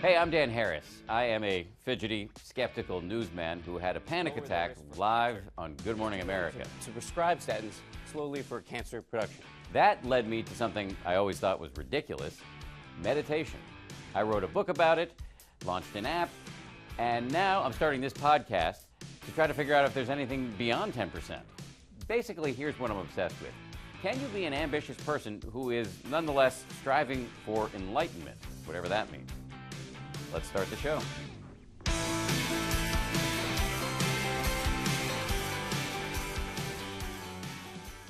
Hey, I'm Dan Harris. I am a fidgety, skeptical newsman who had a panic attack live on Good Morning America. To prescribe statins slowly for cancer production. That led me to something I always thought was ridiculous, meditation. I wrote a book about it, launched an app, and now I'm starting this podcast to try to figure out if there's anything beyond 10%. Basically, here's what I'm obsessed with. Can you be an ambitious person who is nonetheless striving for enlightenment, whatever that means? Let's start the show.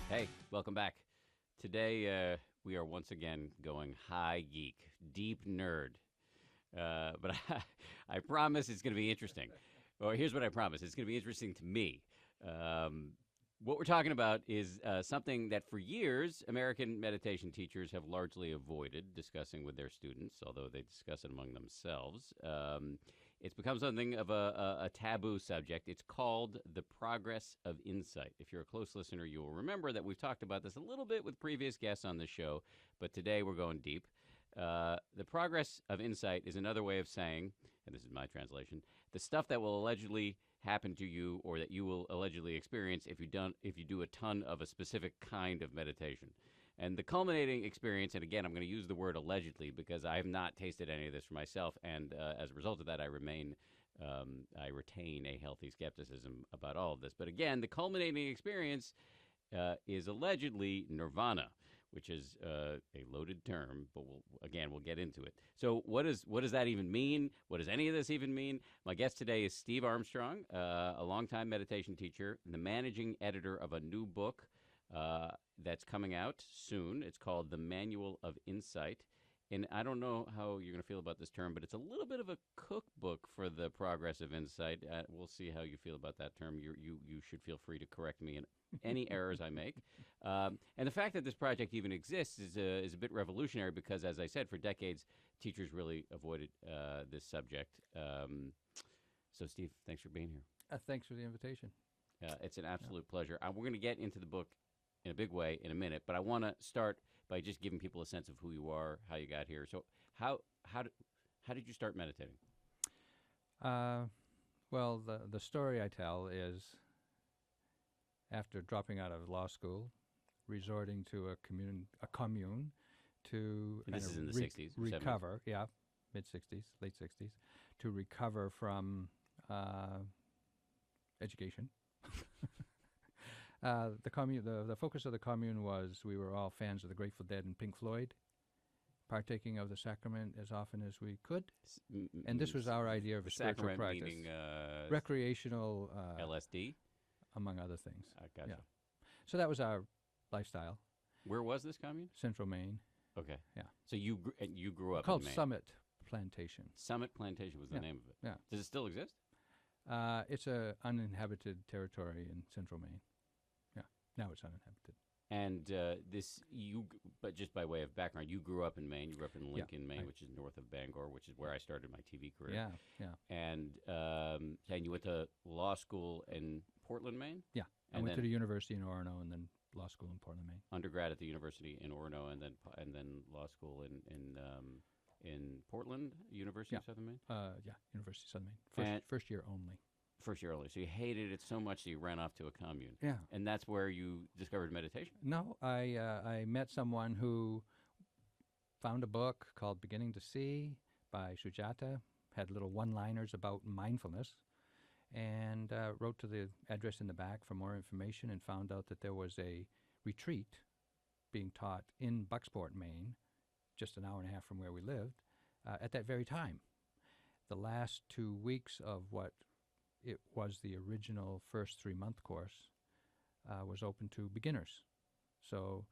Hey, welcome back. Today, we are once again going high geek, deep nerd. But I promise it's going to be interesting. Well, here's what I promise. It's going to be interesting to me. What we're talking about is something that for years American meditation teachers have largely avoided discussing with their students, although they discuss it among themselves. It's become something of a taboo subject. It's called the progress of insight. If you're a close listener, you will remember that we've talked about this a little bit with previous guests on the show, but today we're going deep. The progress of insight is another way of saying, and this is my translation, the stuff that will allegedly happen to you or that you will allegedly experience if you do a ton of a specific kind of meditation. And the culminating experience, and again, I'm going to use the word allegedly because I have not tasted any of this for myself, and as a result of that, I retain a healthy skepticism about all of this. But again, the culminating experience is allegedly nirvana, which is a loaded term, but we'll get into it. So what does that even mean? What does any of this even mean? My guest today is Steve Armstrong, a longtime meditation teacher, the managing editor of a new book that's coming out soon. It's called The Manual of Insight. And I don't know how you're going to feel about this term, but it's a little bit of a cookbook for the progress of insight. We'll see how you feel about that term. You should feel free to correct me in any errors I make. And the fact that this project even exists is a bit revolutionary because, as I said, for decades, teachers really avoided this subject. So, Steve, thanks for being here. Thanks for the invitation. It's an absolute pleasure. We're going to get into the book in a big way in a minute, but I want to start by just giving people a sense of who you are, how you got here. So how did you start meditating? Well, the story I tell is after dropping out of law school, resorting to a commune to And this is in the 60s, recover, 70s? Mid-60s, late 60s, to recover from education. The focus of the commune was we were all fans of the Grateful Dead and Pink Floyd, partaking of the sacrament as often as we could. And this was our idea of a spiritual practice. Meaning, recreational LSD? Among other things. I gotcha. Yeah. So that was our lifestyle. Where was this commune? Central Maine. Okay. Yeah. So you grew up called in Maine. Summit Plantation. Summit Plantation was the name of it. Yeah. Does it still exist? It's a uninhabited territory in Central Maine. Yeah. Now it's uninhabited. And but just by way of background, you grew up in Maine. You grew up in Lincoln, Maine, which is north of Bangor, which is where I started my TV career. Yeah. And you went to law school in Portland, Maine? Yeah. I went to the university in Orono and then law school in Portland, Maine. Undergrad at the university in Orono and then law school in Portland, University of Southern Maine? University of Southern Maine. First year only. First year only. So you hated it so much that you ran off to a commune. Yeah. And that's where you discovered meditation? No, I met someone who found a book called Beginning to See by Sujata, had little one-liners about mindfulness, and wrote to the address in the back for more information and found out that there was a retreat being taught in Bucksport, Maine, just an hour and a half from where we lived, at that very time. The last 2 weeks of what it was the original first 3-month course was open to beginners. So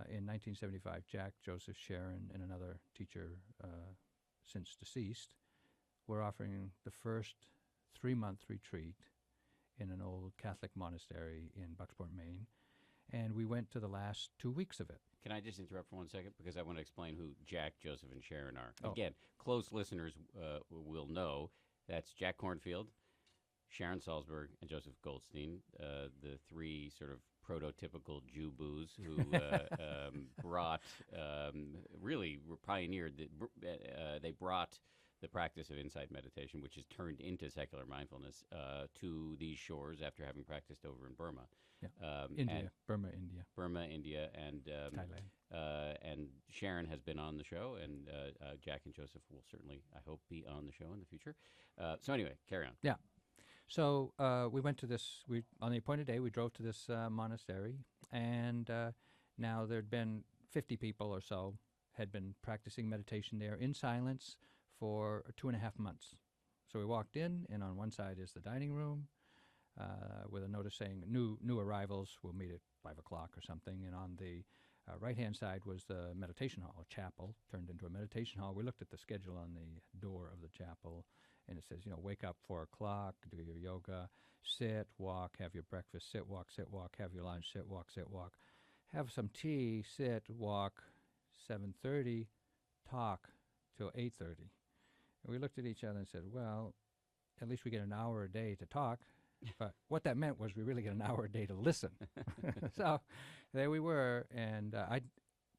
in 1975, Jack, Joseph, Sharon, and another teacher since deceased were offering the first 3-month retreat in an old Catholic monastery in Bucksport, Maine. And we went to the last 2 weeks of it. Can I just interrupt for 1 second? Because I want to explain who Jack, Joseph, and Sharon are. Oh. Again, close listeners will know that's Jack Kornfield, Sharon Salzberg, and Joseph Goldstein, the three sort of prototypical Jew booze who brought, really pioneered, they brought the practice of insight meditation, which is turned into secular mindfulness, to these shores after having practiced over in Burma. Yeah. India, Burma, India, Burma, India, and Thailand. and Sharon has been on the show, and Jack and Joseph will certainly, I hope, be on the show in the future. So anyway, carry on. Yeah. So we went to this, on the appointed day, we drove to this monastery, and now there'd been 50 people or so had been practicing meditation there in silence for 2.5 months. So we walked in, and on one side is the dining room with a notice saying new arrivals will meet at 5 o'clock or something, and on the right-hand side was the meditation hall, a chapel turned into a meditation hall. We looked at the schedule on the door of the chapel, and it says, wake up 4 o'clock, do your yoga, sit, walk, have your breakfast, sit, walk, have your lunch, sit, walk, have some tea, sit, walk, 7:30, talk till 8:30. And we looked at each other and said, well, at least we get an hour a day to talk. But what that meant was we really get an hour a day to listen. So there we were, and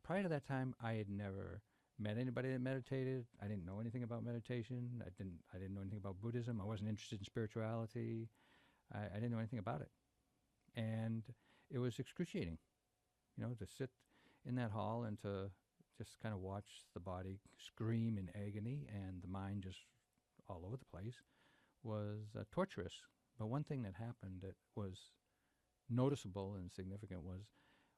prior to that time, I had never met anybody that meditated. I didn't know anything about meditation. I didn't know anything about Buddhism. I wasn't interested in spirituality. I didn't know anything about it. And it was excruciating, to sit in that hall and to just kind of watch the body scream in agony and the mind just all over the place was torturous. But one thing that happened that was noticeable and significant was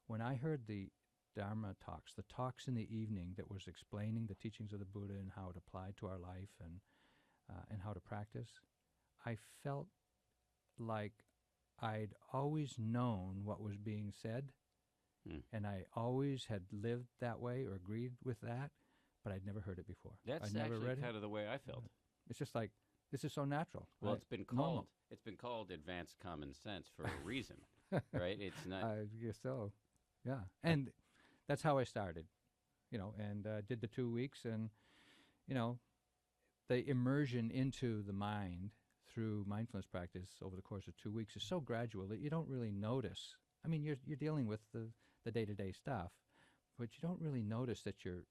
when I heard the Dharma talks, the talks in the evening that was explaining the teachings of the Buddha and how it applied to our life and how to practice, I felt like I'd always known what was being said, and I always had lived that way or agreed with that, but I'd never heard it before. That's I'd never actually read kind of the way I felt. It's just like, this is so natural. Well, right? it's been called advanced common sense for a reason, right? It's not. I guess so. Yeah, and that's how I started, and did the 2 weeks, and the immersion into the mind through mindfulness practice over the course of 2 weeks is so gradual that you don't really notice. I mean, you're dealing with the day-to-day stuff, but you don't really notice that you're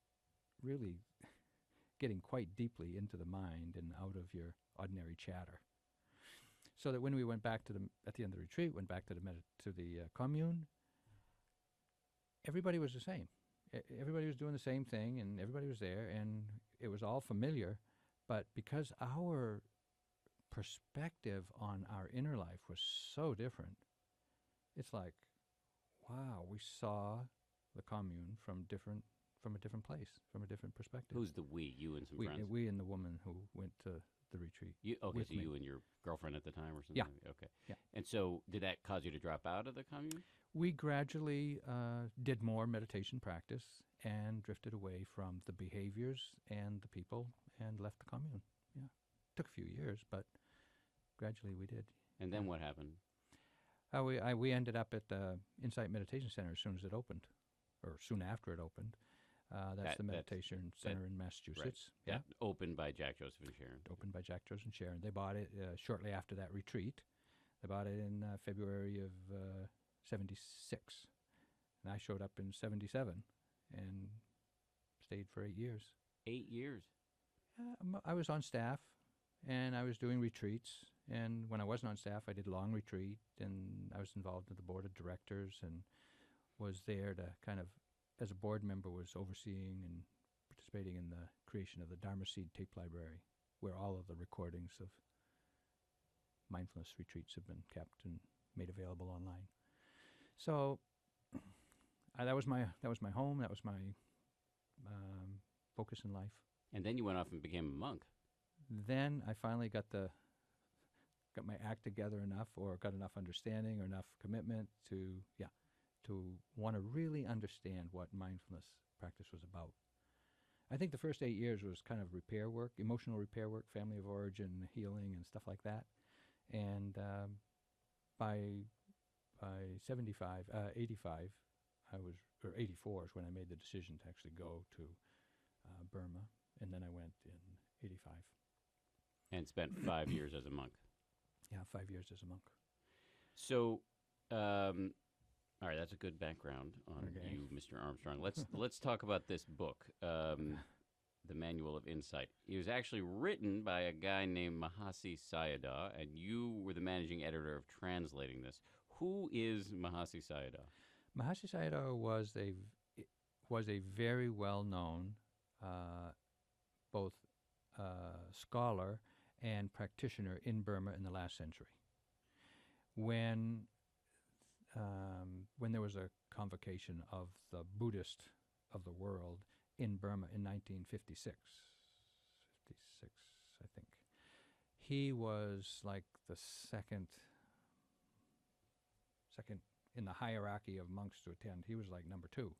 really getting quite deeply into the mind and out of your ordinary chatter. So that when we went back at the end of the retreat, went back to the commune, everybody was the same. Everybody was doing the same thing, and everybody was there, and it was all familiar. But because our perspective on our inner life was so different, it's like, wow, we saw the commune from a different place, from a different perspective. Who's the we? You and some friends? We and the woman who went to the retreat. Okay, so me. you and your girlfriend at the time or something? Yeah. Okay. Yeah. And so did that cause you to drop out of the commune? We gradually did more meditation practice and drifted away from the behaviors and the people and left the commune. Yeah. Took a few years, but gradually we did. And then what happened? We ended up at the Insight Meditation Center as soon as it opened, or soon after it opened. That's the meditation center in Massachusetts. Right. Yeah. Opened by Jack, Joseph, and Sharon. Opened by Jack, Joseph, and Sharon. They bought it shortly after that retreat. They bought it in February of 76. And I showed up in 77 and stayed for 8 years. 8 years? I was on staff, and I was doing retreats. And when I wasn't on staff, I did long retreat, and I was involved with the board of directors and was there to kind of, as a board member, was overseeing and participating in the creation of the Dharma Seed tape library, where all of the recordings of mindfulness retreats have been kept and made available online. So that was my home. That was my focus in life. And then you went off and became a monk. Then I finally got my act together enough, or got enough understanding or enough commitment to want to really understand what mindfulness practice was about. I think the first 8 years was kind of repair work, emotional repair work, family of origin, healing, and stuff like that. And by 85, or 84 is when I made the decision to actually go to Burma, and then I went in 85. And spent 5 years as a monk. Yeah, 5 years as a monk. So All right, that's a good background on Okay. you, Mr. Armstrong. Let's talk about this book, The Manual of Insight. It was actually written by a guy named Mahasi Sayadaw, and you were the managing editor of translating this. Who is Mahasi Sayadaw? Mahasi Sayadaw was a very well known both scholar and practitioner in Burma in the last century. When there was a convocation of the Buddhist of the world in Burma in 1956, I think, he was like the second in the hierarchy of monks to attend. He was like number 2.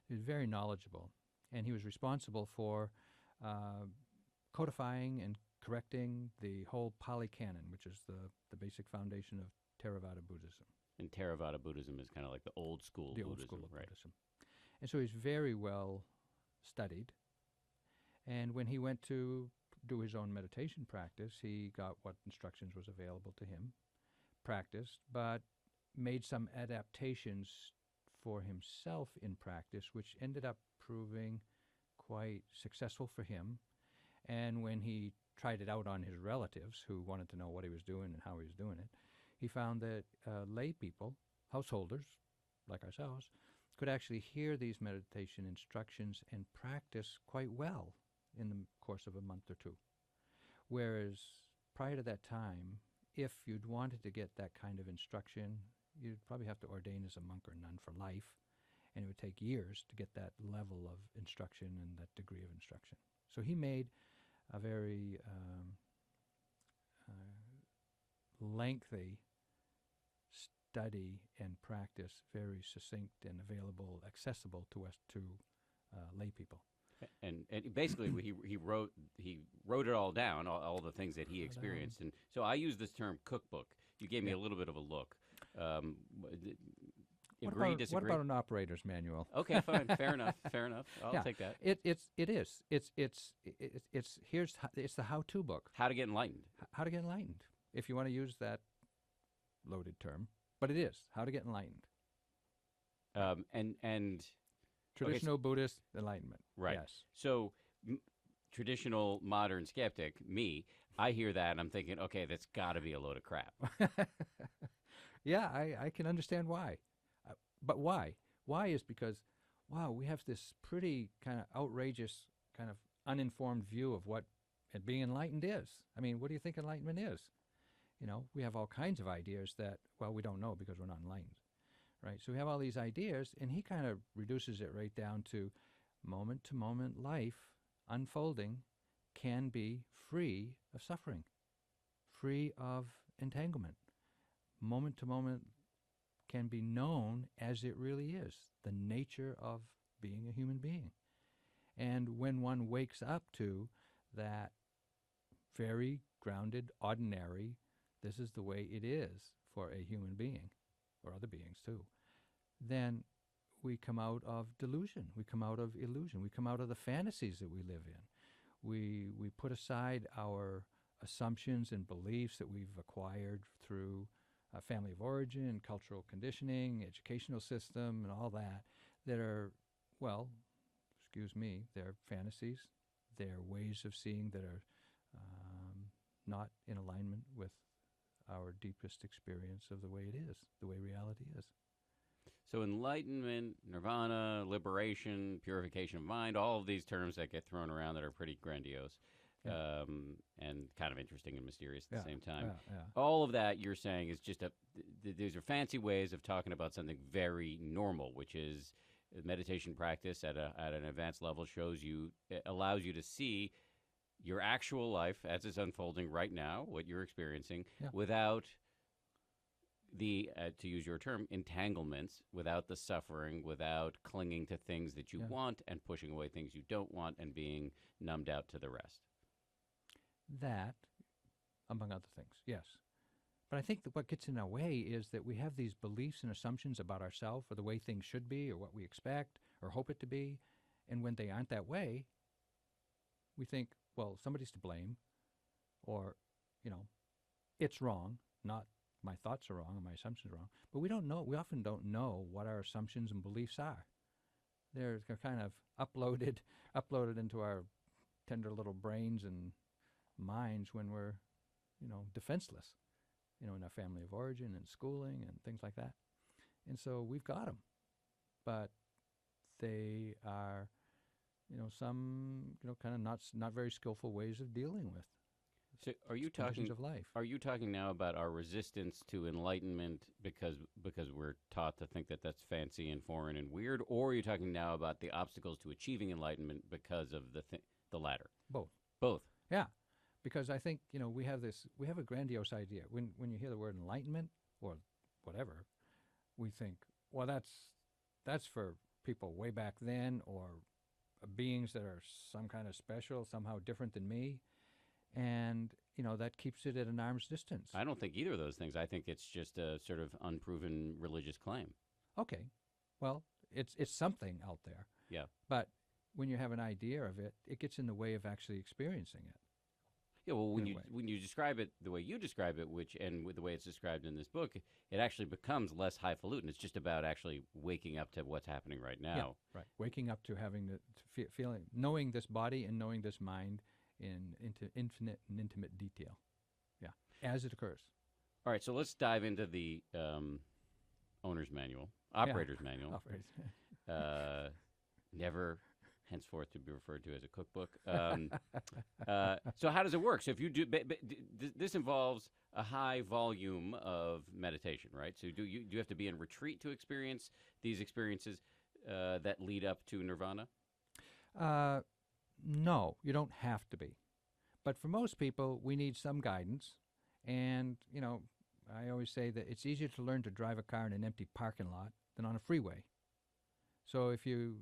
He was very knowledgeable, and he was responsible for codifying and correcting the whole Pali Canon, which is the basic foundation of Theravada Buddhism. And Theravada Buddhism is kind of like the old school Buddhism, Old school of right? Buddhism. And so he's very well studied. And when he went to do his own meditation practice, he got what instructions was available to him, practiced, but made some adaptations for himself in practice, which ended up proving quite successful for him. And when he tried it out on his relatives who wanted to know what he was doing and how he was doing it, he found that lay people, householders like ourselves, could actually hear these meditation instructions and practice quite well in the course of a month or 2. Whereas prior to that time, if you'd wanted to get that kind of instruction, you'd probably have to ordain as a monk or nun for life, and it would take years to get that level of instruction and that degree of instruction. So he made a very lengthy study and practice, very succinct and available, accessible to us, to lay people. And basically, he wrote it all down, all the things that he experienced. And so I use this term cookbook. You gave me a little bit of a look. Agree, disagree? What about an operator's manual? Okay, fine, fair enough. I'll take that. It is. It's the how-to book. How to get enlightened. How to get enlightened, if you want to use that loaded term. But it is how to get enlightened. And Traditional Buddhist enlightenment. right. Yes. So traditional modern skeptic, me, I hear that and I'm thinking, okay, that's got to be a load of crap. Yeah, I can understand why. But why? Why is because, wow, we have this pretty kind of outrageous, kind of uninformed view of what being enlightened is. I mean, what do you think enlightenment is? You know, we have all kinds of ideas that, well, we don't know because we're not enlightened, right? So we have all these ideas, and he kind of reduces it right down to moment-to-moment life unfolding can be free of suffering, free of entanglement. Moment-to-moment can be known as it really is, the nature of being a human being. And when one wakes up to that very grounded, ordinary, this is the way it is for a human being, or other beings too, then we come out of delusion, we come out of illusion, we come out of the fantasies that we live in. We put aside our assumptions and beliefs that we've acquired through family of origin, cultural conditioning, educational system, and all that are, well, excuse me, they're fantasies, they're ways of seeing that are not in alignment with our deepest experience of the way it is, the way reality is. So enlightenment, nirvana, liberation, purification of mind, all of these terms that get thrown around that are pretty grandiose. And kind of interesting and mysterious at the same time. All of that you're saying is just these are fancy ways of talking about something very normal, which is meditation practice at an advanced level allows you to see your actual life as it's unfolding right now, what you're experiencing, without the, to use your term, entanglements, without the suffering, without clinging to things that you want and pushing away things you don't want and being numbed out to the rest. That, among other things, yes. But I think that what gets in our way is that we have these beliefs and assumptions about ourselves or the way things should be or what we expect or hope it to be. And when they aren't that way, we think, well, somebody's to blame, or, it's wrong, not my thoughts are wrong or my assumptions are wrong. But we don't know. We often don't know what our assumptions and beliefs are. They're kind of uploaded into our tender little brains and minds when we're, defenseless, in our family of origin and schooling and things like that. And so we've got them, but they are, some, kind of not very skillful ways of dealing with. So are you conditions talking of life? Are you talking now about our resistance to enlightenment because we're taught to think that that's fancy and foreign and weird, or are you talking now about the obstacles to achieving enlightenment because of the latter? Both. Both. Yeah, because I think we have a grandiose idea when you hear the word enlightenment or whatever, we think, well, that's for people way back then or beings that are some kind of special, somehow different than me. And, that keeps it at an arm's distance. I don't think either of those things. I think it's just a sort of unproven religious claim. Okay. Well, it's something out there. Yeah. But when you have an idea of it, it gets in the way of actually experiencing it. Yeah, well, when you describe it the way you describe it, and with the way it's described in this book, it actually becomes less highfalutin. It's just about actually waking up to what's happening right now. Yeah, right. Waking up to having feeling, knowing this body and knowing this mind into infinite and intimate detail. Yeah, as it occurs. All right, so let's dive into the owner's manual, operator's manual. Never henceforth to be referred to as a cookbook. So how does it work? So if you do, this involves a high volume of meditation, right? So do you have to be in retreat to experience these experiences that lead up to nirvana? No, you don't have to be. But for most people, we need some guidance. And, I always say that it's easier to learn to drive a car in an empty parking lot than on a freeway. So if you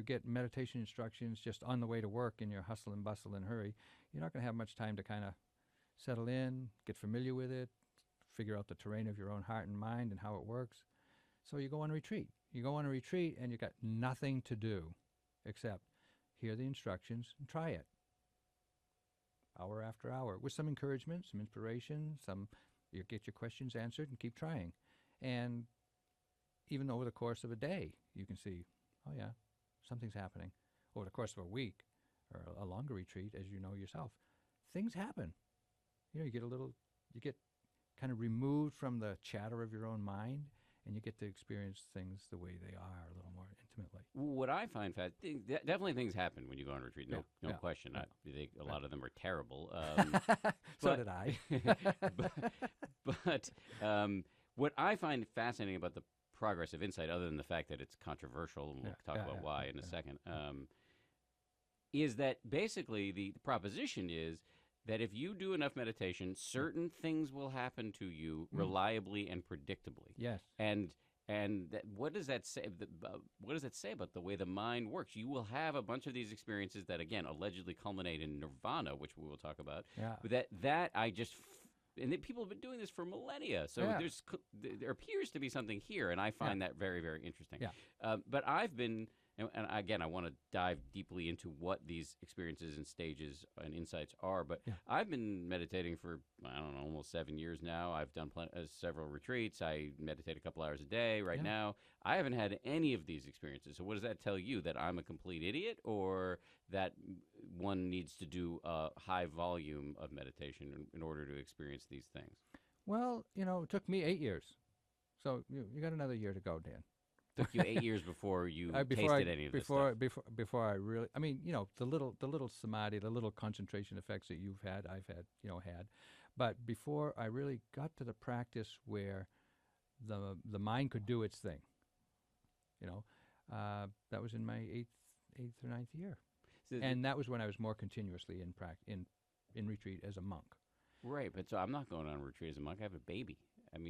get meditation instructions just on the way to work in your hustle and bustle and hurry, you're not going to have much time to kind of settle in, get familiar with it, figure out the terrain of your own heart and mind and how it works. So you go on a retreat. You go on a retreat and you got nothing to do except hear the instructions and try it. Hour after hour with some encouragement, some inspiration, you get your questions answered and keep trying. And even over the course of a day, you can see, oh yeah, something's happening. Over the course of a week or a longer retreat, as you know yourself, things happen. You get kind of removed from the chatter of your own mind, and you get to experience things the way they are a little more intimately. What I find definitely things happen when you go on retreat. No question. Yeah. I think a lot of them are terrible. So did I. but what I find fascinating about the progress of insight, other than the fact that it's controversial, and we'll talk about why in a second, is that basically the proposition is that if you do enough meditation, certain things will happen to you reliably and predictably. Yes. And what does that say? What does that say about the way the mind works? You will have a bunch of these experiences that, again, allegedly culminate in nirvana, which we will talk about. Yeah. But and people have been doing this for millennia. So there appears to be something here, and I find that very, very interesting. Yeah. But I've been, and again, I want to dive deeply into what these experiences and stages and insights are. But I've been meditating for, I don't know, almost 7 years now. I've done several retreats. I meditate a couple hours a day right now. I haven't had any of these experiences. So what does that tell you? That I'm a complete idiot, or that one needs to do a high volume of meditation in order to experience these things? Well, it took me 8 years. So you got another year to go, Dan. Took you 8 years before you tasted any of this stuff. Before I really, the little samadhi, the little concentration effects that I've had, but before I really got to the practice where the mind could do its thing, that was in my eighth or ninth year, and that was when I was more continuously in retreat as a monk. Right, but so I'm not going on retreat as a monk. I have a baby.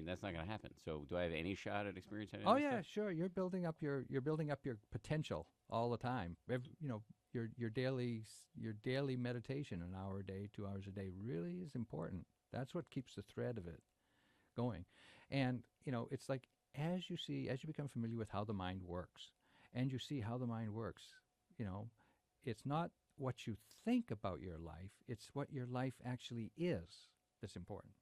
That's not going to happen. So, do I have any shot at experiencing any of this stuff? Sure. You're building up your potential all the time. Your daily meditation, an hour a day, 2 hours a day, really is important. That's what keeps the thread of it going. And it's like as you become familiar with how the mind works, and you see how the mind works, it's not what you think about your life; it's what your life actually is that's important.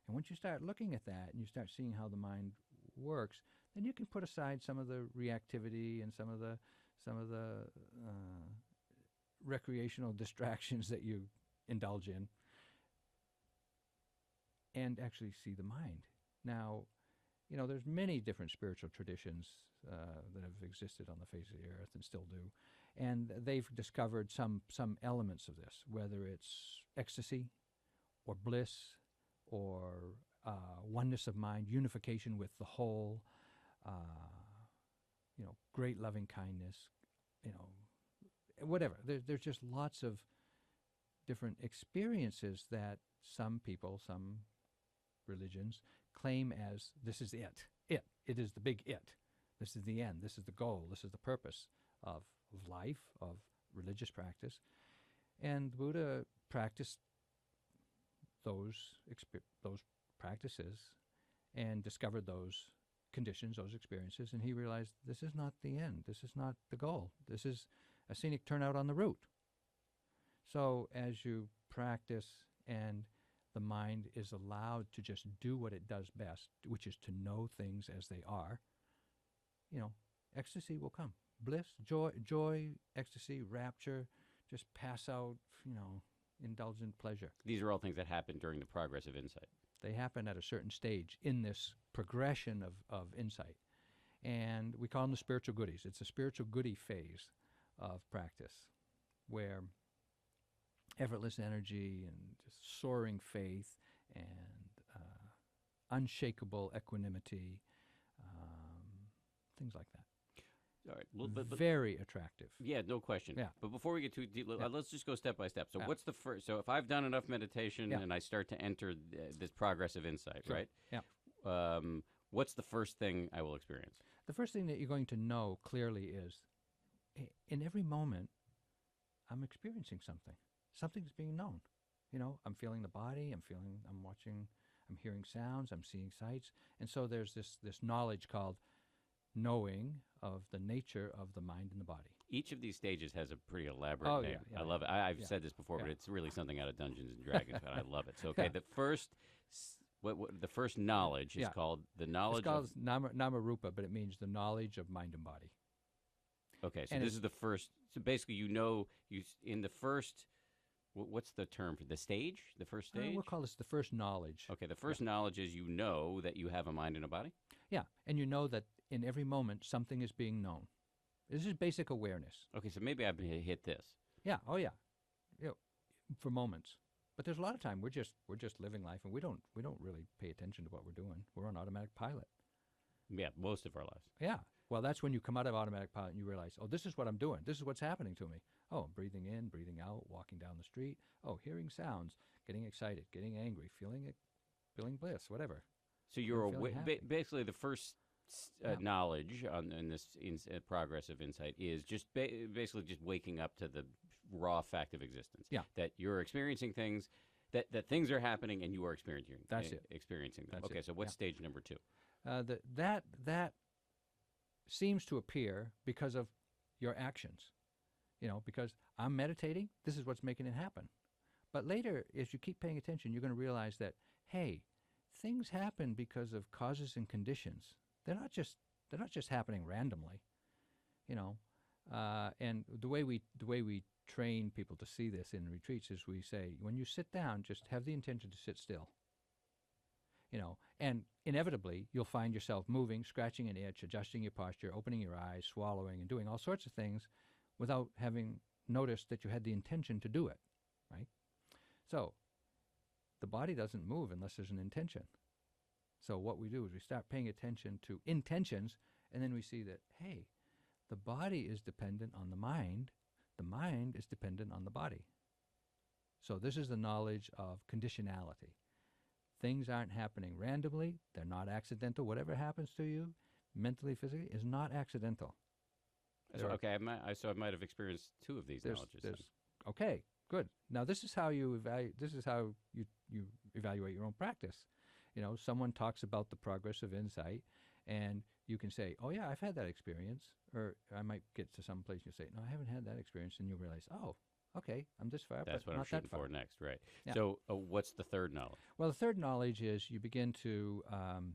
And once you start looking at that and you start seeing how the mind works, then you can put aside some of the reactivity and some of the recreational distractions that you indulge in, and actually see the mind. Now, there's many different spiritual traditions that have existed on the face of the earth and still do, and they've discovered some elements of this, whether it's ecstasy or bliss or oneness of mind, unification with the whole, great loving kindness, whatever. There's just lots of different experiences that some people, some religions, claim as this is it. It is the big it. This is the end. This is the goal. This is the purpose of life, of religious practice. And the Buddha practiced those practices and discovered those conditions, those experiences, and he realized this is not the end. This is not the goal. This is a scenic turnout on the route. So as you practice and the mind is allowed to just do what it does best, which is to know things as they are, ecstasy will come. Bliss, joy, ecstasy, rapture, just pass out, indulgent pleasure. These are all things that happen during the progress of insight. They happen at a certain stage in this progression of insight. And we call them the spiritual goodies. It's a spiritual goodie phase of practice where effortless energy and just soaring faith and unshakable equanimity, things like that. All right. Well, but very attractive. Yeah, no question. Yeah. But before we get too deep, let's just go step by step. So Yeah. what's the first? So if I've done enough meditation Yeah. and I start to enter this progressive insight, Sure. right? Yeah. What's the first thing I will experience? The first thing that you're going to know clearly is in every moment, I'm experiencing something. Something's being known. I'm feeling the body, I'm watching, I'm hearing sounds, I'm seeing sights. And so there's this knowledge called knowing of the nature of the mind and the body. Each of these stages has a pretty elaborate name. Yeah, I love it. I've yeah. said this before, but Yeah. it's really something out of Dungeons and Dragons, but I love it. So, okay, Yeah. the first, the first knowledge is Yeah. called the knowledge It's called of. nama rupa, but it means the knowledge of mind and body. Okay, so and this it's- is the first. So basically, in the first. What's the term for the stage? The first stage. We'll call this the first knowledge. Okay, the first knowledge is that you have a mind and a body. Yeah, and you know that in every moment something is being known. This is basic awareness. Okay, so maybe I've hit this. Yeah. Oh yeah. For moments. But there's a lot of time we're just living life and we don't really pay attention to what we're doing. We're on automatic pilot. Yeah, most of our lives. Yeah. Well, that's when you come out of automatic pilot and you realize, oh, this is what I'm doing. This is what's happening to me. Oh, I'm breathing in, breathing out, walking down the street. Oh, hearing sounds, getting excited, getting angry, feeling bliss, whatever. So you're feeling happy. basically the first Yeah. knowledge in this progress of insight is just basically just waking up to the raw fact of existence. Yeah. That you're experiencing things, that things are happening and you are experiencing. That's it. Experiencing them. That's Okay, it. so what's Yeah. stage number 2? That seems to appear because of your actions. Because I'm meditating, this is what's making it happen. But later, as you keep paying attention, you're going to realize that, hey, things happen because of causes and conditions. They're not just happening randomly, And the way we train people to see this in retreats is we say, when you sit down, just have the intention to sit still. And inevitably you'll find yourself moving, scratching an itch, adjusting your posture, opening your eyes, swallowing, and doing all sorts of things without having noticed that you had the intention to do it, right? So the body doesn't move unless there's an intention. So what we do is we start paying attention to intentions, and then we see that, hey, the body is dependent on the mind is dependent on the body. So this is the knowledge of conditionality. Things aren't happening randomly. They're not accidental. Whatever happens to you, mentally, physically, is not accidental. Okay, I might have experienced 2 of these knowledges. then. Okay, good. Now this is how you evaluate your own practice. Someone talks about the progress of insight, and you can say, "Oh yeah, I've had that experience," or I might get to some place and you say, "No, I haven't had that experience," and you realize, "Oh, okay, I'm this far, That's but what I'm not that shooting far. for next, right? Yeah. So, what's the third knowledge? Well, the third knowledge is you begin to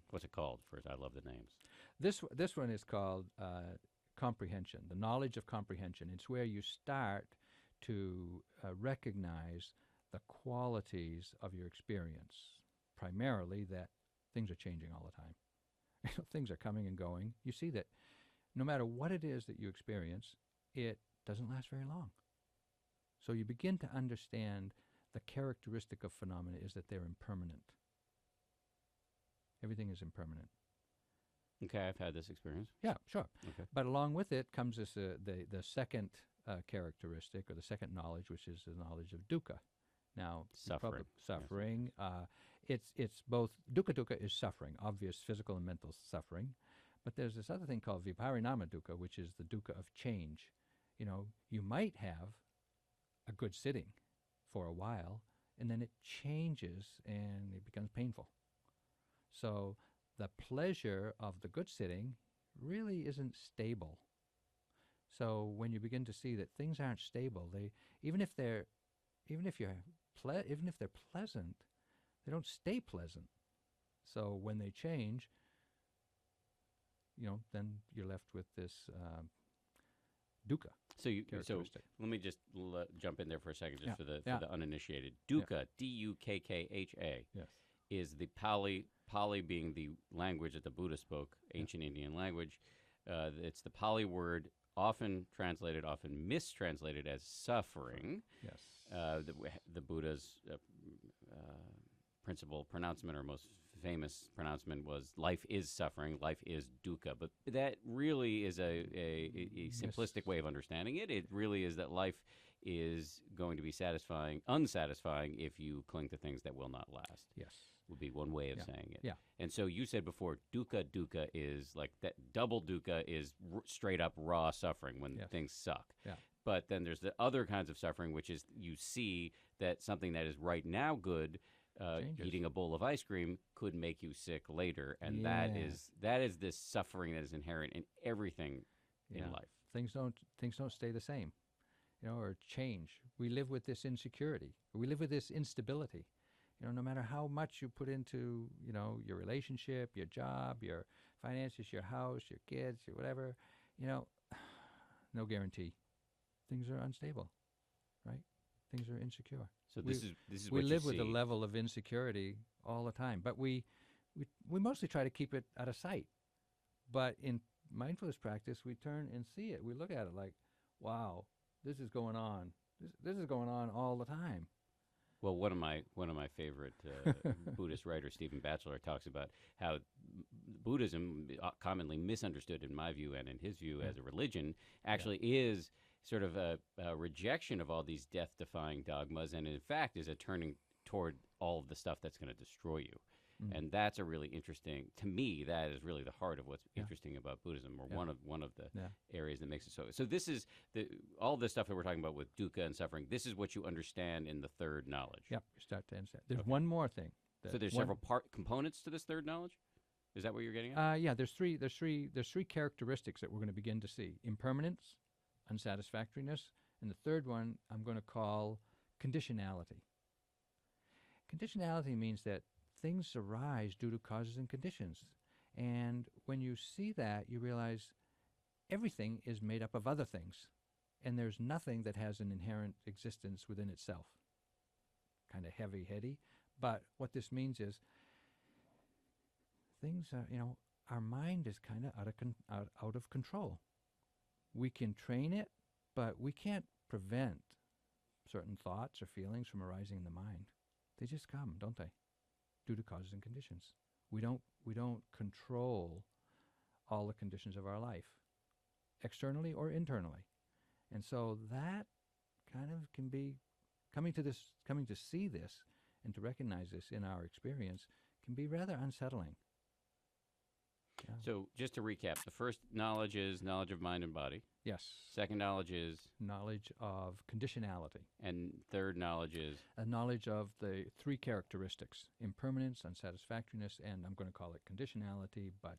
What's it called? First, I love the names. this one is called comprehension, the knowledge of comprehension. It's where you start to recognize the qualities of your experience, primarily that things are changing all the time. Things are coming and going. You see that no matter what it is that you experience, it doesn't last very long. So you begin to understand the characteristic of phenomena is that they're impermanent. Everything is impermanent. Okay, I've had this experience. Yeah, sure. Okay. But along with it comes this the second characteristic or the second knowledge, which is the knowledge of dukkha. Now, Suffering. Suffering. It's both dukkha is suffering, obvious physical and mental suffering, but there's this other thing called viparinama dukkha, which is the dukkha of change. You know, you might have a good sitting for a while, and then it changes and it becomes painful. So the pleasure of the good sitting really isn't stable. So when you begin to see that things aren't stable, they even if they're pleasant, they don't stay pleasant. So when they change, then you're left with this dukkha. So characteristic. let me just jump in there for a second, just Yeah, for the yeah. for the uninitiated. Dukkha, Dukkha, Yes. is the Pali being the language that the Buddha spoke, ancient Indian language. It's the Pali word, often translated, often mistranslated as suffering. Yes. The Buddha's principal pronouncement, or most famous pronouncement, was life is suffering, life is dukkha. But that really is a simplistic way of understanding it. It really is that life is going to be unsatisfying if you cling to things that will not last. Yes. Would be one way of Yeah. saying it. Yeah. And so you said before, dukkha is like that. Double dukkha is straight up raw suffering when Yes. things suck. Yeah. But then there's the other kinds of suffering, which is you see that something that is right now good, Changes. eating a bowl of ice cream, could make you sick later, and Yeah. that is this suffering that is inherent in everything Yeah. in life. Things don't stay the same, or change. We live with this insecurity. We live with this instability. No matter how much you put into, your relationship, your job, your finances, your house, your kids, your whatever, no guarantee. Things are unstable, right? Things are insecure. So We- this is We what live you with see. a level of insecurity all the time, but we mostly try to keep it out of sight. But in mindfulness practice, we turn and see it. We look at it like, wow, this is going on. This is going on all the time. Well, one of my favorite Buddhist writers, Stephen Batchelor, talks about how Buddhism, commonly misunderstood in my view and in his view as a religion, actually is sort of a rejection of all these death-defying dogmas, and in fact is a turning toward all of the stuff that's going to destroy you. And that's a really interesting, to me, that is really the heart of what's interesting about Buddhism, or one of the areas that makes it so. So this is all this stuff that we're talking about with dukkha and suffering. This is what you understand in the third knowledge. Yep, you start to understand. There's one more thing. So there's several components to this third knowledge. Is that what you're getting at? Yeah, there's three characteristics that we're going to begin to see: impermanence, unsatisfactoriness, and the third one I'm going to call conditionality. Conditionality means that things arise due to causes and conditions. And when you see that, you realize everything is made up of other things, and there's nothing that has an inherent existence within itself. Kind of heavy-heady, but what this means is things are, our mind is kind of out of control. We can train it, but we can't prevent certain thoughts or feelings from arising in the mind. They just come, don't they? Due to causes and conditions. We don't control all the conditions of our life, externally or internally. And so that kind of can be coming to see this and to recognize this in our experience can be rather unsettling. Yeah. So just to recap, the first knowledge is knowledge of mind and body. Yes. Second knowledge is, Knowledge of conditionality. and third knowledge is, A knowledge of the three characteristics: impermanence, unsatisfactoriness, and I'm going to call it conditionality, but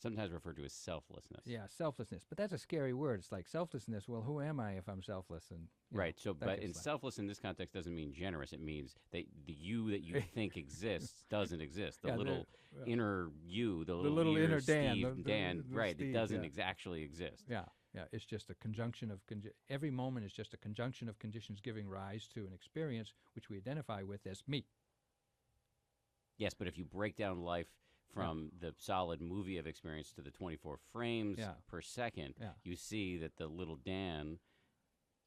sometimes referred to as selflessness. Yeah, selflessness. But that's a scary word. It's like selflessness. Well, who am I if I'm selfless? And Right. So, that but gets in like- selfless in this context doesn't mean generous. It means that the you that you think exists doesn't exist. The Yeah, little inner you, the little, little inner Dan, Steve, Dan, the right? Steve, it doesn't yeah. actually exist. Yeah, yeah. It's just a conjunction of every moment is just a conjunction of conditions giving rise to an experience which we identify with as me. Yes, but if you break down life from the solid movie of experience to the 24 frames Yeah. per second, Yeah. you see that the little Dan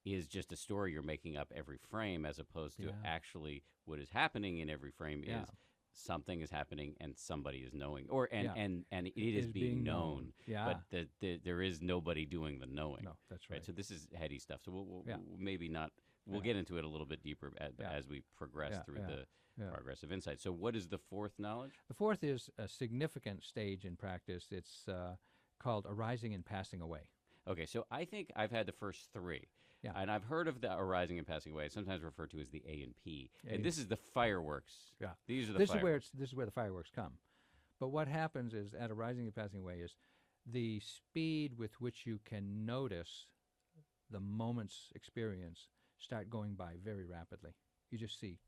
is just a story you're making up every frame, as opposed to Yeah. actually what is happening in every frame Yeah. is something is happening and somebody is knowing, or and Yeah. and it is being known. Yeah. But there is nobody doing the knowing. No, that's Right. right. So this is heady stuff. So we'll Yeah. maybe not. We'll Yeah. get into it a little bit deeper Yeah. as we progress Yeah, through yeah, the yeah. progress of insight. So what is the fourth knowledge? The fourth is a significant stage in practice. It's called arising and passing away. Okay, so I think I've had the first three. Yeah. And I've heard of the arising and passing away, sometimes referred to as the A and P. A And this is the fireworks. Yeah. These are the This fireworks. is where the fireworks come. But what happens is at arising and passing away is the speed with which you can notice the moment's experience start going by very rapidly. You just see,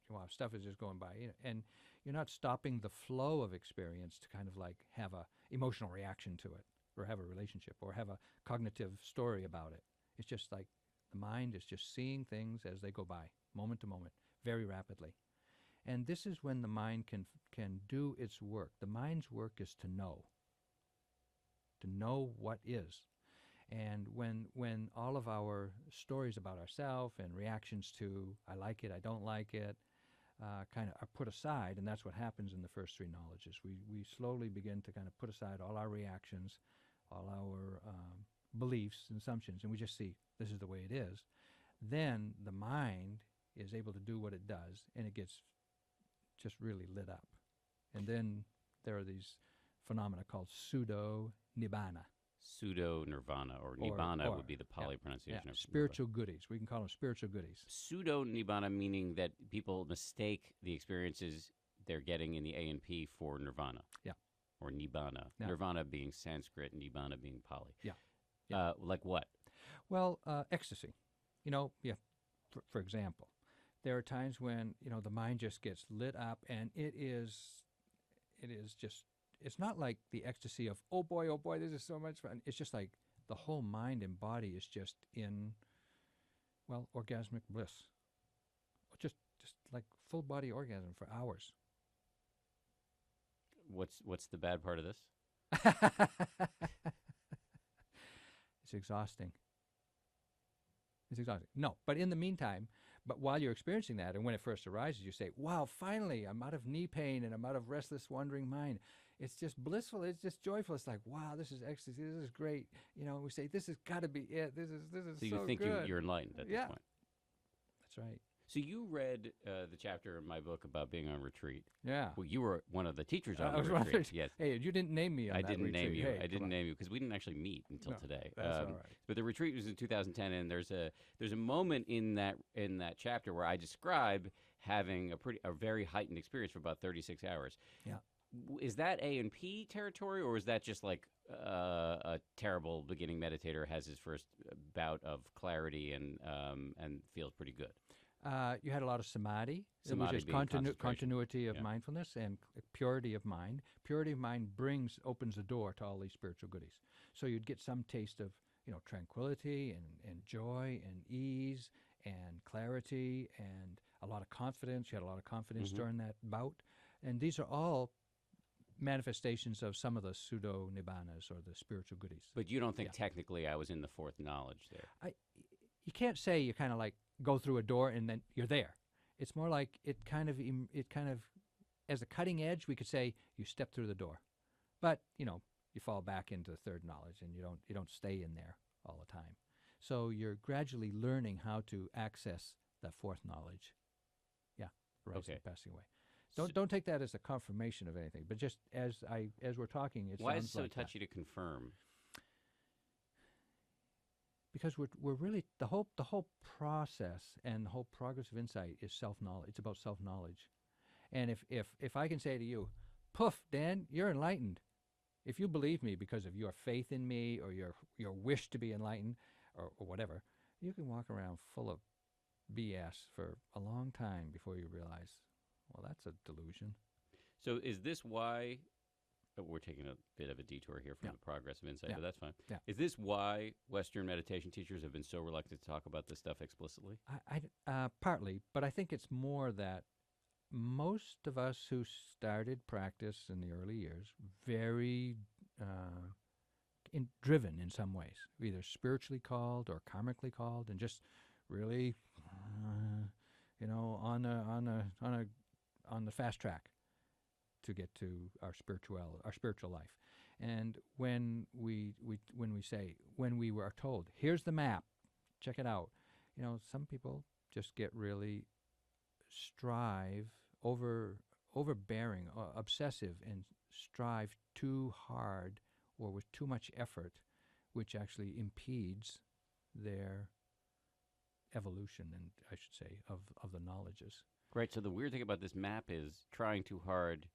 wow, stuff is just going by, and you're not stopping the flow of experience to kind of like have a emotional reaction to it, or have a relationship, or have a cognitive story about it. It's just like the mind is just seeing things as they go by, moment to moment, very rapidly. And this is when the mind can do its work. The mind's work is to know what is. And when all of our stories about ourselves and reactions to I like it, I don't like it, kind of are put aside, and that's what happens in the first three knowledges. We slowly begin to kind of put aside all our reactions, all our beliefs and assumptions, and we just see this is the way it is. Then the mind is able to do what it does, and it gets just really lit up. And then there are these phenomena called Pseudo Nirvana. Pseudo Nirvana or Nibbana would be the Pali pronunciation of spiritual goodies. We can call them spiritual goodies. Pseudo Nibbana, meaning that people mistake the experiences they're getting in the A and P for Nirvana. Yeah. Or Nibbana. Yeah. Nirvana being Sanskrit, Nibbana being Pali. Yeah. Like what? Well, ecstasy. For example, there are times when, the mind just gets lit up, and it is just, it's not like the ecstasy of, oh boy, this is so much fun. It's just like the whole mind and body is just in, orgasmic bliss. Just like full body orgasm for hours. What's the bad part of this? It's exhausting. It's exhausting. No, but in the meantime, while you're experiencing that, and when it first arises, you say, wow, finally, I'm out of knee pain and I'm out of restless, wandering mind. It's just blissful. It's just joyful. It's like, wow, this is ecstasy. This is great. We say, this has got to be it. This is So you think good. you're enlightened at this point. That's right. So you read the chapter in my book about being on retreat. Yeah. Well, you were one of the teachers on I the was one of retreat. the- Yes. Hey, you didn't name me on I that didn't name retreat. you. Hey, I come didn't on. name you because we didn't actually meet until No, today. That's all right. But the retreat was in 2010, and there's a moment in that chapter where I describe having a very heightened experience for about 36 hours. Yeah. Is that A and P territory, or is that just like a terrible beginning meditator has his first bout of clarity and feels pretty good? You had a lot of samadhi, Samadhi which is being concentration. continuity of Yeah. mindfulness and purity of mind. Purity of mind opens the door to all these spiritual goodies. So you'd get some taste of, tranquility and joy and ease and clarity and a lot of confidence. You had a lot of confidence Mhm. during that bout. And these are all manifestations of some of the pseudo nibbanas or the spiritual goodies. But you don't think Yeah. technically I was in the fourth knowledge there? You can't say you kind of like go through a door and then you're there. It's more like it kind of as a cutting edge, we could say you step through the door, but you fall back into the third knowledge and you don't stay in there all the time. So you're gradually learning how to access that fourth knowledge. Yeah, rising, Okay. passing away. Don't take that as a confirmation of anything, but just as we're talking, it Why sounds is it so like that. touchy to confirm? Because we're really the whole process and the whole progress of insight is self-knowledge. It's about self-knowledge. And if I can say to you, poof, Dan, you're enlightened. If you believe me because of your faith in me or your wish to be enlightened or whatever, you can walk around full of BS for a long time before you realize, well, that's a delusion. So is this why we're taking a bit of a detour here from the progress of insight, but that's fine. Yeah. Is this why Western meditation teachers have been so reluctant to talk about this stuff explicitly? Partly, but I think it's more that most of us who started practice in the early years, very driven in some ways, either spiritually called or karmically called, and just really, on the fast track to get to our spiritual life. And when we were told, here's the map, check it out, some people just get really overbearing, obsessive, and strive too hard or with too much effort, which actually impedes their evolution, and I should say, of the knowledges. Right, so the weird thing about this map is trying too hard,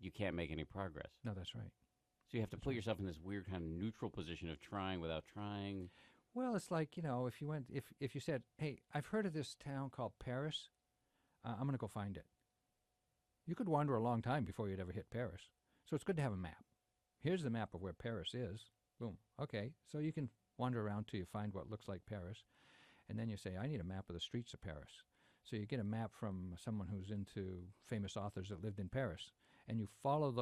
you can't make any progress. No, that's right. So you have to put yourself in this weird kind of neutral position of trying without trying. Well, it's like, if you said, hey, I've heard of this town called Paris, I'm going to go find it. You could wander a long time before you'd ever hit Paris. So it's good to have a map. Here's the map of where Paris is. Boom. Okay, so you can wander around till you find what looks like Paris. And then you say, I need a map of the streets of Paris. So you get a map from someone who's into famous authors that lived in Paris. And you follow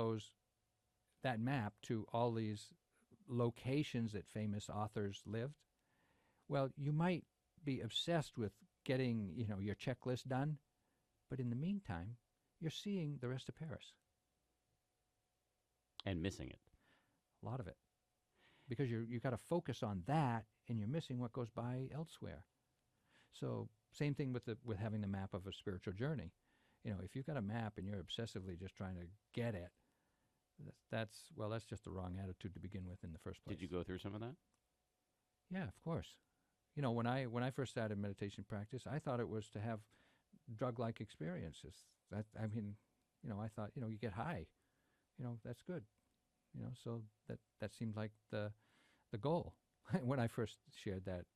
that map to all these locations that famous authors lived. Well, you might be obsessed with getting, your checklist done, but in the meantime, you're seeing the rest of Paris. And missing it. A lot of it. Because you've got to focus on that, and you're missing what goes by elsewhere. So same thing with having the map of a spiritual journey. If you've got a map and you're obsessively just trying to get it, that's just the wrong attitude to begin with in the first place. Did you go through some of that? Yeah, of course. When I first started meditation practice, I thought it was to have drug-like experiences. I thought, you get high. That's good. So that seemed like the goal. When I first shared that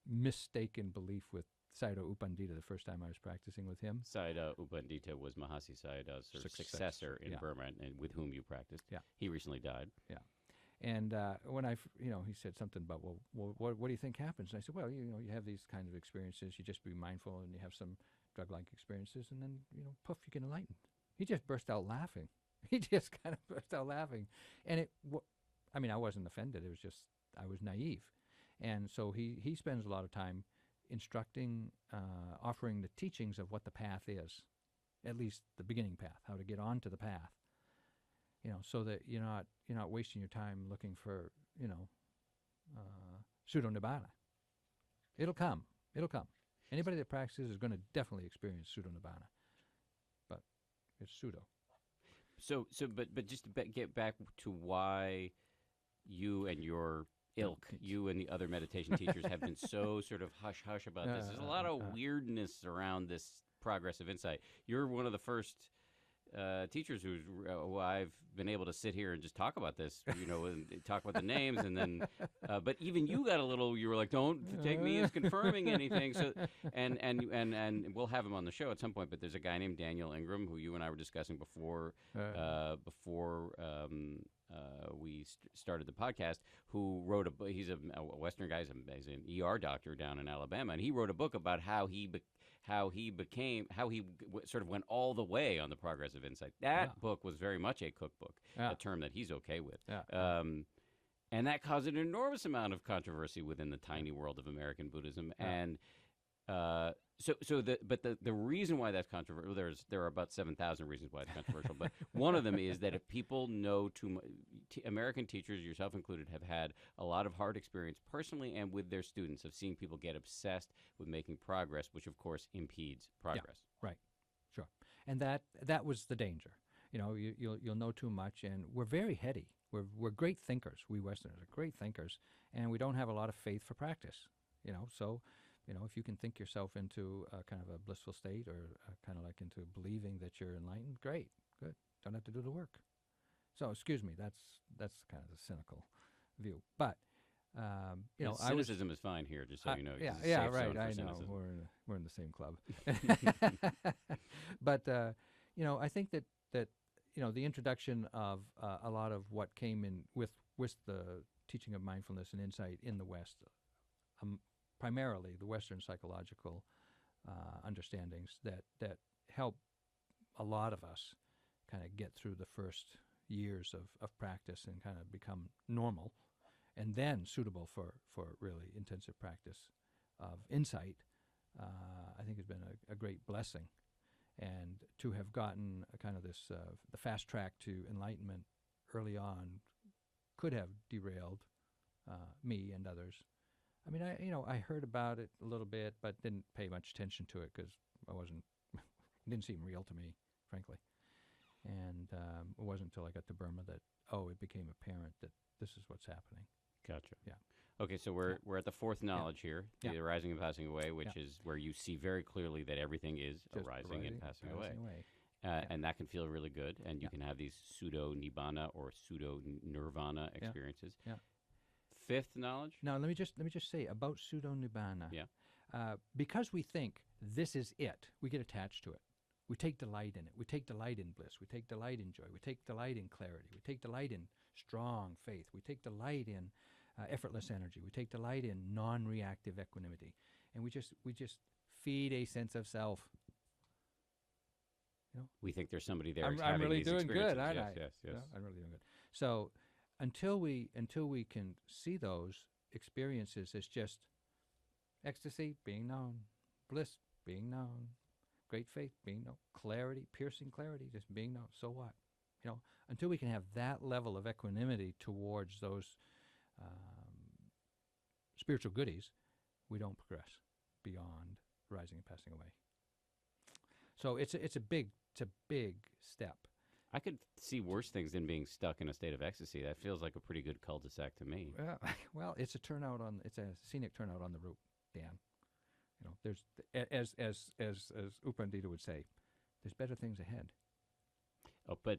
mistaken belief with Sayadaw U Pandita the first time I was practicing with him. Sayadaw U Pandita was Mahasi Sayadaw's sort of successor in Burma, and with whom you practiced. Yeah. He recently died. Yeah. And when he said something about, well, what do you think happens? And I said, well, you have these kind of experiences. You just be mindful, and you have some drug-like experiences, and then, poof, you get enlightened. He just burst out laughing. He just kind of burst out laughing. And I wasn't offended. It was just, I was naive. And so he spends a lot of time instructing, offering the teachings of what the path is, at least the beginning path, how to get onto the path. So that you're not wasting your time looking for, Pseudo Nirvana. It'll come. Anybody that practices is going to definitely experience Pseudo Nirvana. But it's pseudo. So, but just to get back to why you and your ilk, you and the other meditation teachers have been so sort of hush-hush about this. There's a lot of weirdness around this progress of insight. You're one of the first teachers who I've been able to sit here and just talk about this, and talk about the names, and then, but even you got a little. You were like, "Don't take me as confirming anything." So, and we'll have him on the show at some point. But there's a guy named Daniel Ingram who you and I were discussing before we started the podcast. Who wrote he's a Western guy. He's an ER doctor down in Alabama, and he wrote a book about how he sort of went all the way on the progress of insight. That book was very much a cookbook, a term that he's okay with. And that caused an enormous amount of controversy within the tiny world of American Buddhism. And the reason why that's controversial, there are about 7,000 reasons why it's controversial, but one of them is that if people know too much, American teachers, yourself included, have had a lot of hard experience personally and with their students of seeing people get obsessed with making progress, which of course impedes progress. Yeah, right, sure. And that was the danger. You'll know too much, and we're very heady. We're great thinkers. We Westerners are great thinkers, and we don't have a lot of faith for practice. So if you can think yourself into a kind of a blissful state, or kind of like into believing that you're enlightened, great, good. Don't have to do the work. So, excuse me, that's kind of the cynical view. But cynicism is fine here, just so you know. Yeah, It's a yeah, safe right. zone for I know cynicism. we're in the same club. But I think that the introduction of a lot of what came in with the teaching of mindfulness and insight in the West, primarily the Western psychological understandings that help a lot of us kind of get through the first years of practice and kind of become normal, and then suitable for really intensive practice of insight, I think has been a great blessing. And to have gotten a kind of this, the fast track to enlightenment early on could have derailed me and others. I mean, I heard about it a little bit, but didn't pay much attention to it because it didn't seem real to me, frankly. And it wasn't until I got to Burma that, it became apparent that this is what's happening. Gotcha. Yeah. Okay, so we're at the fourth knowledge here, Yeah. the arising and passing away, which is where you see very clearly that everything is Just arising and passing away. Yeah. And that can feel really good, and you can have these pseudo Nibbana or pseudo Nirvana experiences. Yeah. Fifth knowledge? Now, let me just say about Pseudo Nirvana. Yeah. Because we think this is it, we get attached to it. We take delight in it. We take delight in bliss. We take delight in joy. We take delight in clarity. We take delight in strong faith. We take delight in effortless energy. We take delight in non-reactive equanimity, and we just feed a sense of self. We think there's somebody there. I'm really doing good, aren't I? Yes. I'm really doing good. So until we can see those experiences as just ecstasy being known, bliss being known, great faith being known, clarity, piercing clarity just being known, so what? Until we can have that level of equanimity towards those spiritual goodies, we don't progress beyond rising and passing away. So it's a big step. I could see worse things than being stuck in a state of ecstasy. That feels like a pretty good cul-de-sac to me. Well, it's a scenic turnout on the route, Dan. There's as U Pandita would say, there's better things ahead. Oh, but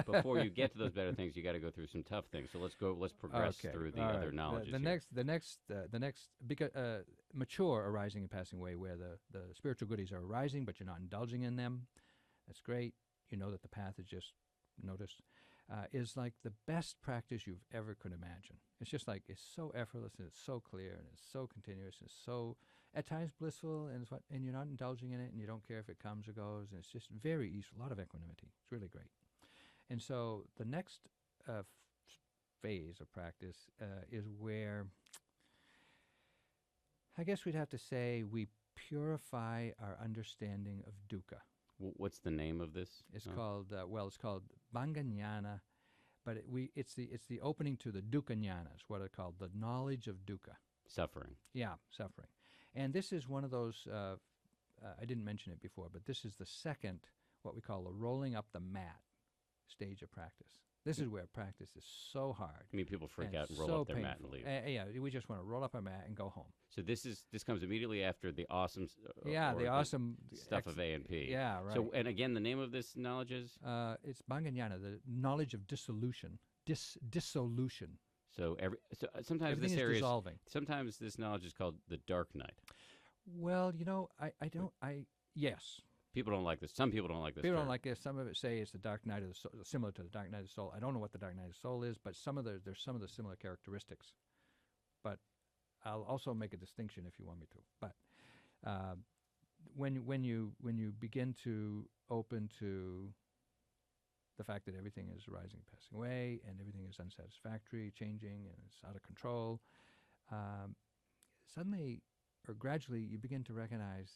before you get to those better things, you got to go through some tough things. So let's progress through the other knowledges. The next because mature arising and passing away, where the spiritual goodies are arising, but you're not indulging in them. That's great. You know that the path is just noticed. Is like the best practice you've ever could imagine. It's just like it's so effortless and it's so clear and it's so continuous and it's so at times blissful and you're not indulging in it and you don't care if it comes or goes, and it's just very easy. A lot of equanimity. It's really great. And so the next phase of practice is where I guess we'd have to say we purify our understanding of dukkha. What's the name of this? It's called it's called Bhangajnana, but it's the opening to the Dukkha Jnanas, what are called the knowledge of dukkha. Suffering. Yeah, suffering. And this is one of those. I didn't mention it before, but this is the second, what we call the rolling up the mat stage of practice. This is where practice is so hard. I mean, people freak out and roll up their mat and leave. Yeah, we just want to roll up our mat and go home. So this comes immediately after the awesome stuff of A and P. Yeah, right. So, and again, the name of this knowledge is? It's Bhangajnana, the knowledge of dissolution. Dissolution. So sometimes everything this is area dissolving. Sometimes this knowledge is called the dark night. Well, yes. People don't like this. Some people don't like this. People don't like this. Some of it say it's the dark night of the soul, similar to the dark night of the soul. I don't know what the dark night of the soul is, but there's some of the similar characteristics. But I'll also make a distinction if you want me to. But when you begin to open to the fact that everything is arising, passing away, and everything is unsatisfactory, changing, and it's out of control, suddenly or gradually you begin to recognize,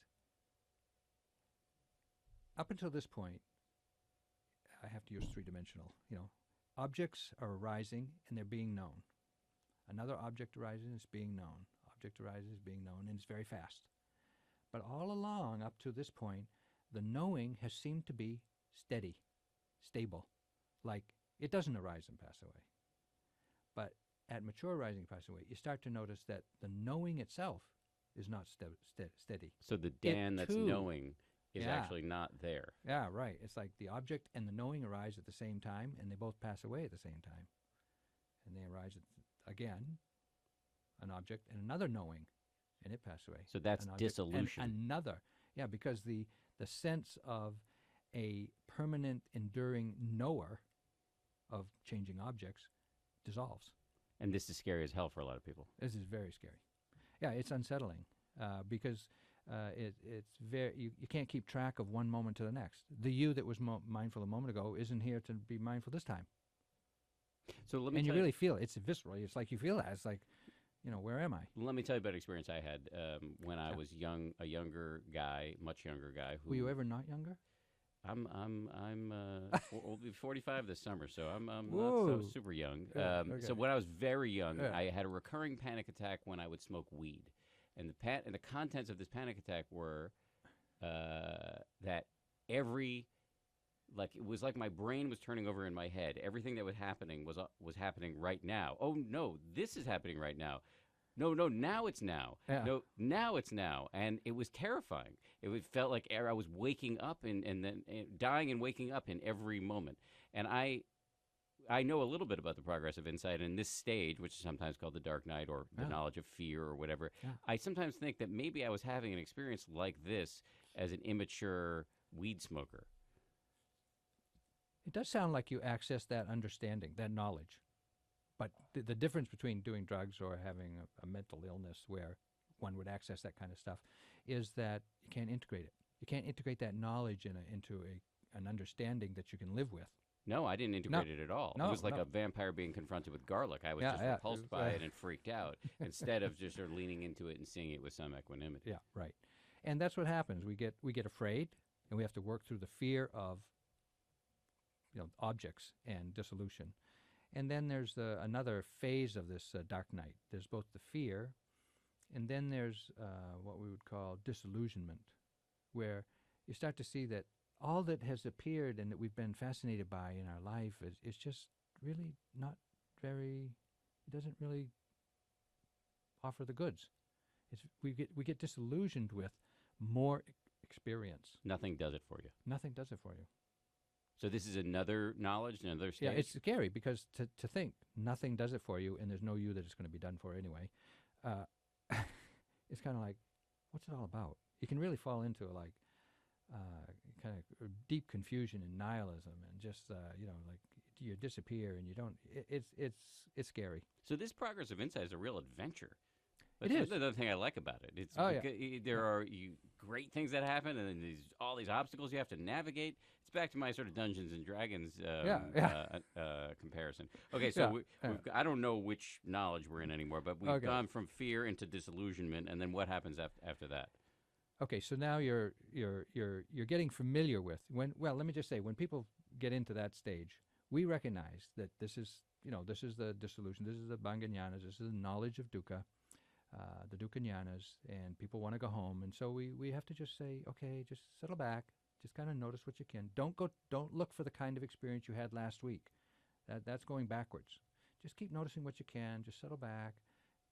up until this point, I have to use three-dimensional, objects are arising and they're being known. Another object arises and it's being known. Object arises, being known, and it's very fast. But all along, up to this point, the knowing has seemed to be steady, stable, like it doesn't arise and pass away. But at mature arising and passing away, you start to notice that the knowing itself is not steady. So the Dan that's too- knowing is Yeah. actually not there. Yeah, right. It's like the object and the knowing arise at the same time, and they both pass away at the same time. And they arise again, an object and another knowing, and it passes away. So that's An object dissolution. And another. Yeah, because the sense of a permanent, enduring knower of changing objects dissolves. And this is scary as hell for a lot of people. This is very scary. Yeah, it's unsettling because it's very you can't keep track of one moment to the next. The you that was mindful a moment ago isn't here to be mindful this time. So let me And you tell really feel it. It's visceral. It's like you feel that. It's like, where am I? Let me tell you about an experience I had when I Yeah. was young, a younger guy, much younger guy. Who Were you ever not younger? I'm 45 this summer, so I'm not Whoa. so super young. Yeah, So okay. when I was very young, Yeah. I had a recurring panic attack when I would smoke weed, and the contents of this panic attack were that it was like my brain was turning over in my head. Everything that was happening was happening right now. Oh no, this is happening right now. No, now it's now. Yeah. No, now it's now. And it was terrifying. Felt like I was waking up and then dying and waking up in every moment. And I know a little bit about the progress of insight in this stage, which is sometimes called the dark night or the Yeah. knowledge of fear or whatever. Yeah. I sometimes think that maybe I was having an experience like this as an immature weed smoker. It does sound like you access that understanding, that knowledge. But the difference between doing drugs or having a mental illness where one would access that kind of stuff is that you can't integrate it. You can't integrate that knowledge into an understanding that you can live with. No, I didn't integrate it at all. No, It was like no. a vampire being confronted with garlic. I was Yeah, just yeah. repulsed by it and freaked out instead of just sort of leaning into it and seeing it with some equanimity. Yeah, right. And that's what happens. We get afraid, and we have to work through the fear of objects and dissolution. And then there's another phase of this dark night. There's both the fear, and then there's what we would call disillusionment, where you start to see that all that has appeared and that we've been fascinated by in our life is just really not very. It doesn't really offer the goods. We get disillusioned with more experience. Nothing does it for you. Nothing does it for you. So this is another knowledge, another stage? Yeah, it's scary because to think nothing does it for you and there's no you that it's going to be done for anyway, it's kind of like, what's it all about? You can really fall into kind of deep confusion and nihilism and just, like you disappear and you don't, it's scary. So this progress of insight is a real adventure. It That's is. another thing I like about it. It's Oh, yeah. There are great things that happen, and then all these obstacles you have to navigate. It's back to my sort of Dungeons and Dragons comparison. Okay, so I don't know which knowledge we're in anymore, but we've gone from fear into disillusionment, and then what happens after that? Okay, so now you're getting familiar with let me just say, when people get into that stage, we recognize that this is the dissolution, this is the Bhangajnanas, this is the knowledge of Dukkha. The Dukkha jnanas, and people want to go home, and so we have to just say, okay, just settle back, just kind of notice what you can. Don't look for the kind of experience you had last week. That's going backwards. Just keep noticing what you can. Just settle back,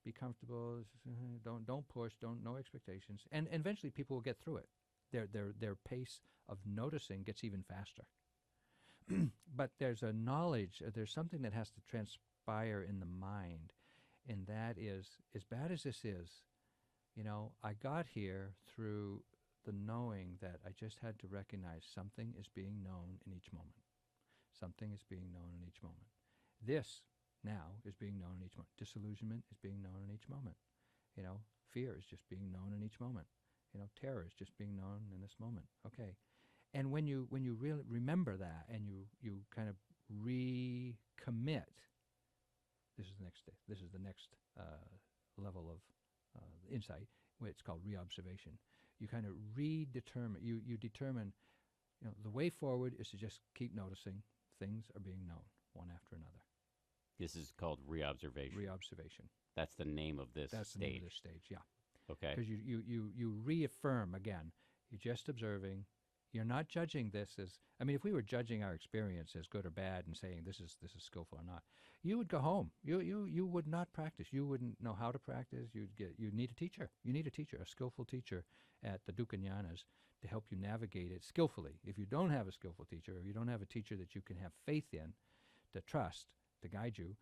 be comfortable. Don't push. No expectations, and eventually people will get through it. Their pace of noticing gets even faster. But there's a knowledge. There's something that has to transpire in the mind. And that is, as bad as this is, I got here through the knowing that I just had to recognize something is being known in each moment. Something is being known in each moment. This now is being known in each moment. Disillusionment is being known in each moment. Fear is just being known in each moment. Terror is just being known in this moment. Okay. And when you really remember that and you kind of recommit, this is the next day. This is the next level of insight. It's called reobservation. You kind of redetermine. You determine. The way forward is to just keep noticing things are being known one after another. This is called reobservation. Reobservation. That's the name of this That's stage. the name of this stage. Yeah. Okay. Because you reaffirm again. You're just observing. You're not judging this as, I mean, if we were judging our experience as good or bad and saying this is skillful or not, you would go home. You would not practice. You wouldn't know how to practice. You'd need a teacher. You need a teacher, a skillful teacher at the Dukkha Jnanas to help you navigate it skillfully. If you don't have a skillful teacher, or you don't have a teacher that you can have faith in, to trust, to guide you,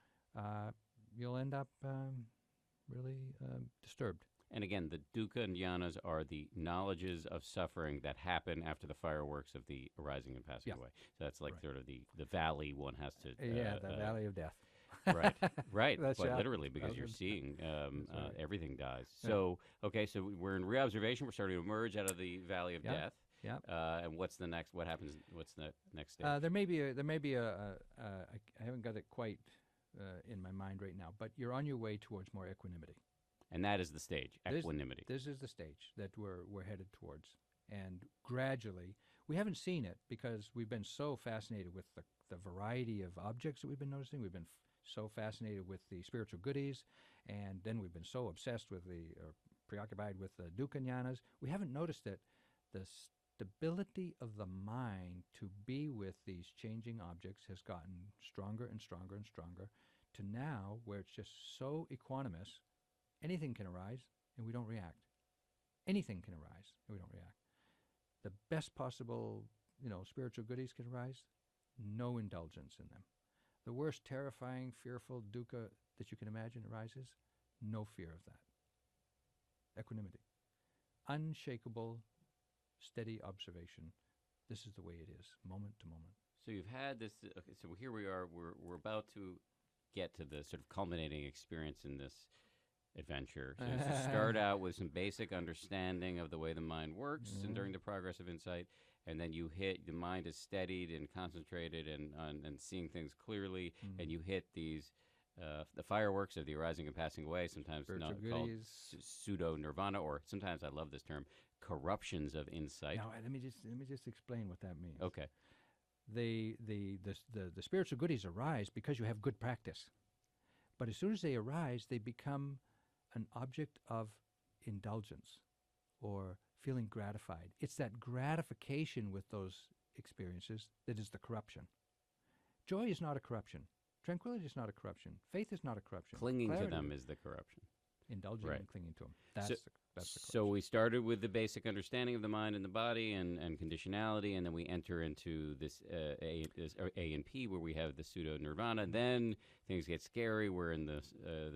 you'll end up really disturbed. And again, the dukkha and jhanas are the knowledges of suffering that happen after the fireworks of the arising and passing away. So that's like sort of the valley one has to... the valley of death. Right, That's quite right. literally, because you're seeing right. everything dies. Yeah. So, okay, so we're in reobservation. We're starting to emerge out of the valley of death. Yeah. And what's the next? What happens? What's the next stage? There may be I haven't got it quite in my mind right now, but you're on your way towards more equanimity. And that is the stage, equanimity. This is the stage that we're headed towards. And gradually, we haven't seen it because we've been so fascinated with the variety of objects that we've been noticing. We've been so fascinated with the spiritual goodies, and then we've been so obsessed with preoccupied with the dukkha jnanas. We haven't noticed that the stability of the mind to be with these changing objects has gotten stronger and stronger and stronger to now where it's just so equanimous. Anything can arise, and we don't react. Anything can arise, and we don't react. The best possible, spiritual goodies can arise, no indulgence in them. The worst terrifying, fearful dukkha that you can imagine arises, no fear of that. Equanimity. Unshakable, steady observation. This is the way it is, moment to moment. So you've had this, okay, so here we are, we're about to get to the sort of culminating experience in this adventure. So to start out with some basic understanding of the way the mind works and during the progress of insight, and then you hit, the mind is steadied and concentrated and seeing things clearly, and you hit these, the fireworks of the arising and passing away, sometimes called Pseudo Nirvana, or sometimes, I love this term, corruptions of insight. Now, let me just explain what that means. Okay. The spiritual goodies arise because you have good practice. But as soon as they arise, they become an object of indulgence or feeling gratified. It's that gratification with those experiences that is the corruption. Joy is not a corruption. Tranquility is not a corruption. Faith is not a corruption. Clinging to them is the corruption. Indulging and clinging to them. That's the corruption. So we started with the basic understanding of the mind and the body and conditionality, and then we enter into this A and P, where we have the pseudo nirvana. Then things get scary. We're in the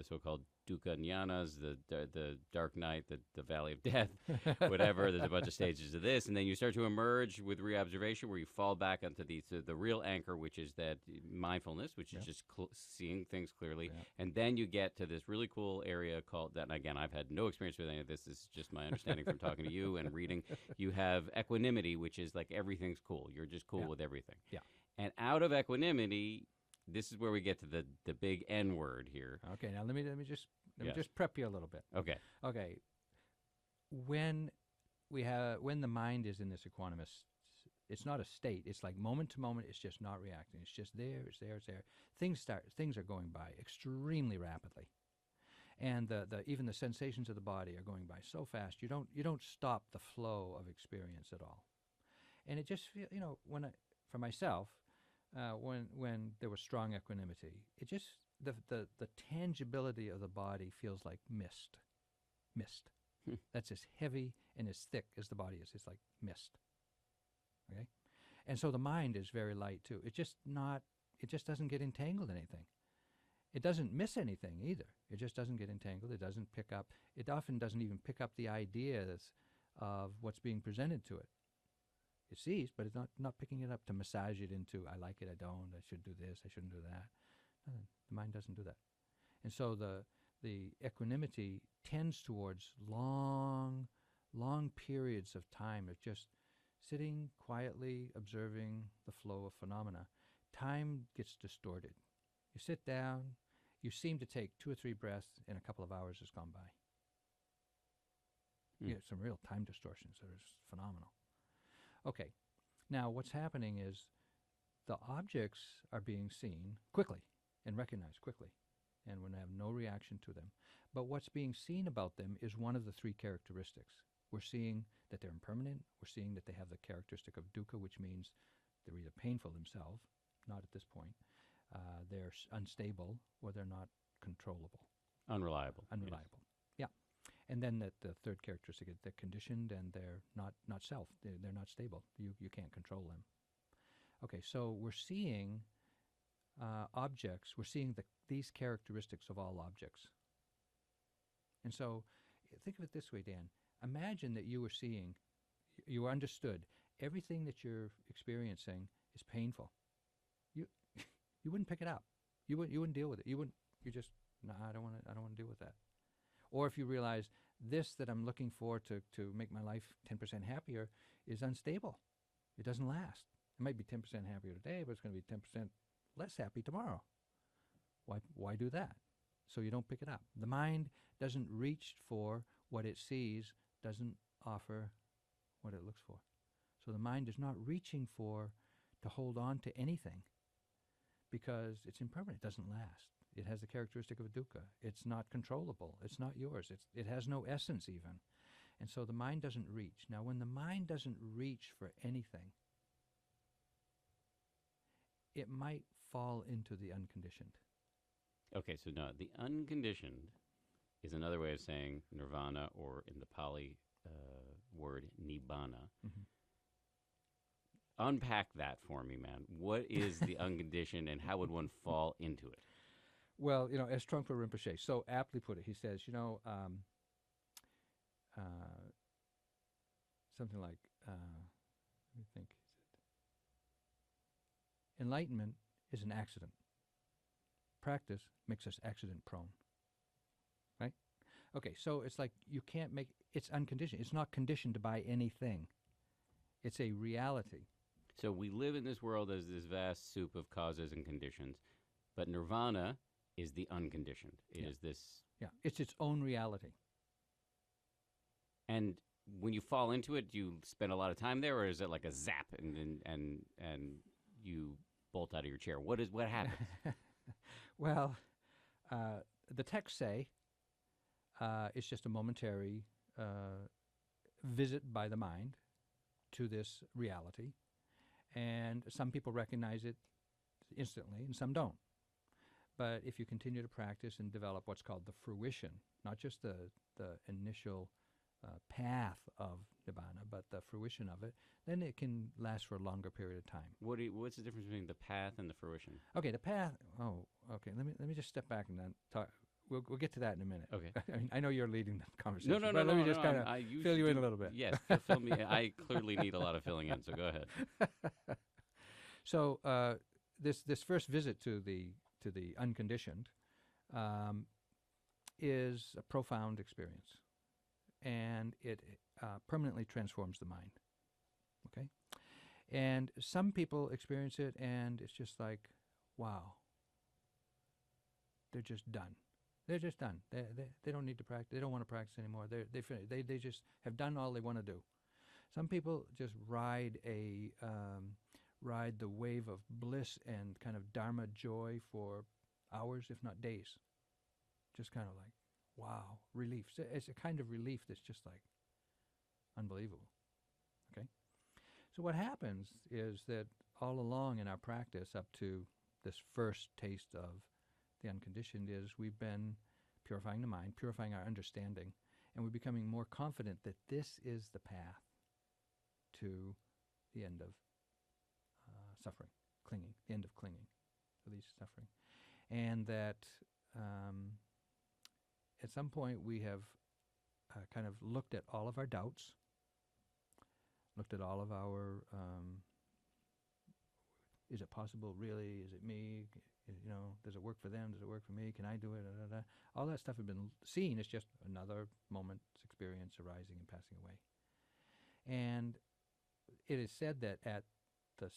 so-called dukkha jnanas, the dark night, the valley of death, whatever. There's a bunch of stages of this, and then you start to emerge with reobservation, where you fall back onto the real anchor, which is that mindfulness, which is just seeing things clearly. And then you get to this really cool area called that. And again, I've had no experience with any of this. This is just my understanding from talking to you and reading. You have equanimity, which is like everything's cool. You're just cool with everything. Yeah. And out of equanimity, this is where we get to the big N word here. Okay, now let me just prep you a little bit. Okay. When the mind is in this equanimous, it's not a state. It's like moment to moment. It's just not reacting. It's just there. It's there. It's there. Things are going by extremely rapidly, and even the sensations of the body are going by so fast. You don't stop the flow of experience at all, and it just for myself. When there was strong equanimity, it just the tangibility of the body feels like mist. That's as heavy and as thick as the body is. It's like mist. Okay, and so the mind is very light too. It just doesn't get entangled in anything. It doesn't miss anything either. It just doesn't get entangled. It doesn't pick up. It often doesn't even pick up the ideas of what's being presented to it. It sees, but it's not picking it up to massage it into, I like it, I don't, I should do this, I shouldn't do that. No, the mind doesn't do that. And so the equanimity tends towards long periods of time of just sitting quietly, observing the flow of phenomena. Time gets distorted. You sit down, you seem to take 2 or 3 breaths, and a couple of hours has gone by. You get some real time distortions that are phenomenal. Okay, now what's happening is the objects are being seen quickly and recognized quickly, and when I have no reaction to them. But what's being seen about them is one of the 3 characteristics. We're seeing that they're impermanent. We're seeing that they have the characteristic of dukkha, which means they're either painful themselves, not at this point, they're unstable, or they're not controllable. Unreliable. Unreliable. Yeah. And then the third characteristic is they're conditioned and they're not self. They're not stable. You can't control them. Okay, so we're seeing objects. We're seeing these characteristics of all objects. And so think of it this way, Dan. Imagine that you were seeing, you understood everything that you're experiencing is painful. You wouldn't pick it up. You wouldn't deal with it. You just, no, I don't want to deal with that. Or if you realize this that I'm looking for to make my life 10% happier is unstable. It doesn't last. It might be 10% happier today, but it's going to be 10% less happy tomorrow. Why do that? So you don't pick it up. The mind doesn't reach for what it sees, doesn't offer what it looks for. So the mind is not reaching to hold on to anything because it's impermanent. It doesn't last. It has the characteristic of a dukkha. It's not controllable. It's not yours. It has no essence even. And so the mind doesn't reach. Now, when the mind doesn't reach for anything, it might fall into the unconditioned. Okay, so no, the unconditioned is another way of saying nirvana, or in the Pali word nibbana. Mm-hmm. Unpack that for me, man. What is the unconditioned, and how would one fall into it? Well, as Trungpa Rinpoche so aptly put it, he says, something like, let me think. Enlightenment is an accident. Practice makes us accident prone. Right? Okay, so it's like you can't make, it's unconditioned. It's not conditioned by anything. It's a reality. So we live in this world as this vast soup of causes and conditions, but nirvana is the unconditioned. It is this. Yeah, it's its own reality. And when you fall into it, do you spend a lot of time there, or is it like a zap and you bolt out of your chair? What happens? Well, the texts say it's just a momentary visit by the mind to this reality. And some people recognize it instantly and some don't. But if you continue to practice and develop what's called the fruition, not just the initial path of Nibbana, but the fruition of it, then it can last for a longer period of time. What's the difference between the path and the fruition? Okay, the path. Oh, okay. Let me just step back and then talk. We'll get to that in a minute. Okay. I mean, I know you're leading the conversation. No. Let me just kind of fill you in a little bit. Yes, fill me. I clearly need a lot of filling in, so go ahead. So this first visit to the unconditioned is a profound experience, and it permanently transforms the mind. Okay, and some people experience it, and it's just like, wow. They're just done. They're just done. They don't need to practice. They don't want to practice anymore. They just have done all they want to do. Some people just ride the wave of bliss and kind of dharma joy for hours, if not days. Just kind of like, wow, relief. It's a kind of relief that's just like unbelievable. Okay? So what happens is that all along in our practice up to this first taste of the unconditioned is we've been purifying the mind, purifying our understanding, and we're becoming more confident that this is the path to the end of suffering, clinging, the end of clinging, release suffering. And that at some point we have kind of looked at all of our doubts, looked at all of our, is it possible really? Is it me? Does it work for them? Does it work for me? Can I do it? Da, da, da. All that stuff has been seen as just another moment's experience arising and passing away. And it is said that at the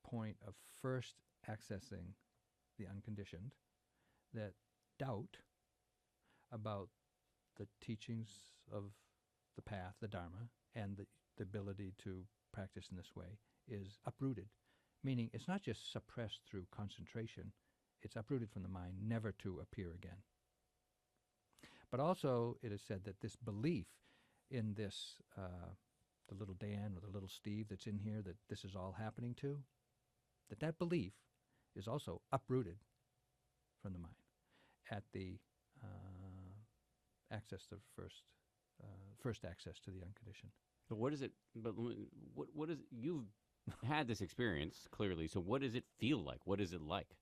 point of first accessing the unconditioned, that doubt about the teachings of the path, the Dharma, and the ability to practice in this way is uprooted. Meaning it's not just suppressed through concentration, it's uprooted from the mind, never to appear again. But also it is said that this belief in this, the little Dan or the little Steve that's in here that this is all happening to, that belief is also uprooted from the mind at the access to first access to the unconditioned. But what is it? But what is you've had this experience clearly? So what does it feel like? What is it like?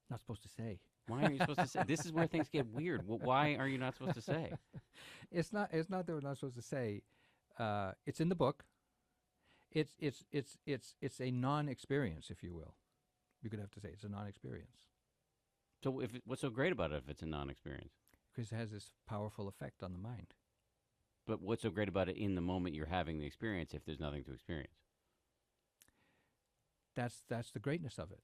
Not supposed to say. Why are you supposed to say? This is where things get weird. Why are you not supposed to say? It's not that we're not supposed to say. It's in the book. It's a non-experience, if you will. You could have to say it's a non-experience. So what's so great about it if it's a non-experience? Because it has this powerful effect on the mind. But what's so great about it in the moment you're having the experience if there's nothing to experience? That's the greatness of it.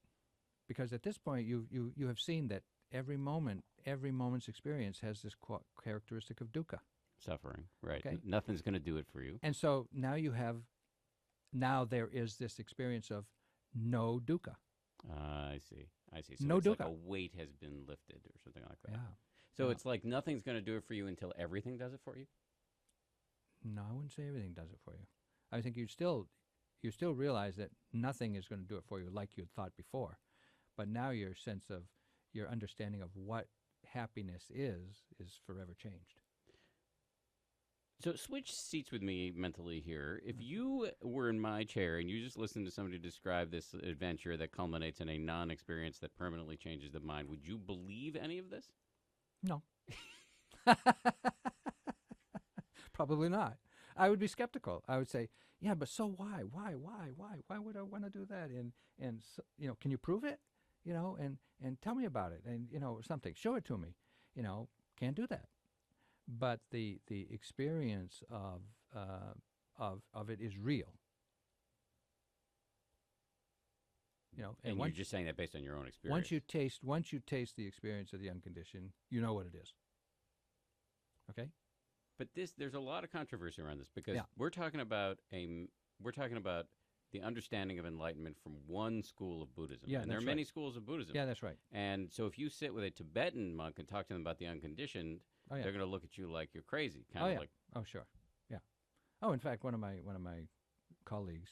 Because at this point, you have seen that every moment's experience has this characteristic of dukkha. Suffering, right. Okay. Nothing's going to do it for you. And so now there is this experience of no dukkha. I see. So No it's dukkha. like a weight has been lifted or something like that. Yeah. So Yeah. it's like nothing's going to do it for you until everything does it for you? No, I wouldn't say everything does it for you. I think you still realize that nothing is going to do it for you like you had thought before. But now your understanding of what happiness is forever changed. So switch seats with me mentally here. If you were in my chair and you just listened to somebody describe this adventure that culminates in a non-experience that permanently changes the mind, would you believe any of this? No. Probably not. I would be skeptical. I would say, yeah, but so why? Why would I want to do that? And so, can you prove it? And tell me about it. And something. Show it to me. Can't do that. But the experience of it is real. And you're just saying that based on your own experience. Once you taste the experience of the unconditioned, you know what it is. Okay? But there's a lot of controversy around this because Yeah. we're talking about the understanding of enlightenment from one school of Buddhism. Yeah, and there are that's many right. schools of Buddhism. Yeah, that's right. And so if you sit with a Tibetan monk and talk to them about the unconditioned, Oh, yeah. they're going to look at you like you're crazy. Oh, Kind of yeah. like, Oh, sure. Yeah. Oh, in fact, one of my colleagues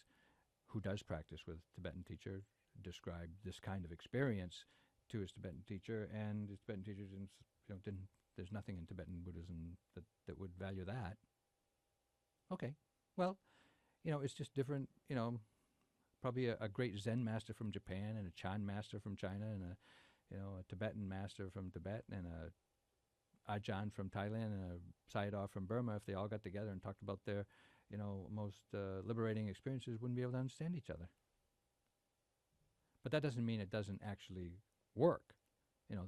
who does practice with Tibetan teacher described this kind of experience to his Tibetan teacher, and his Tibetan teacher didn't. There's nothing in Tibetan Buddhism that would value that. Okay. Well, it's just different. Probably a great Zen master from Japan and a Chan master from China and a Tibetan master from Tibet and a Ajahn from Thailand and a Sayadaw from Burma, if they all got together and talked about their, most liberating experiences, wouldn't be able to understand each other. But that doesn't mean it doesn't actually work.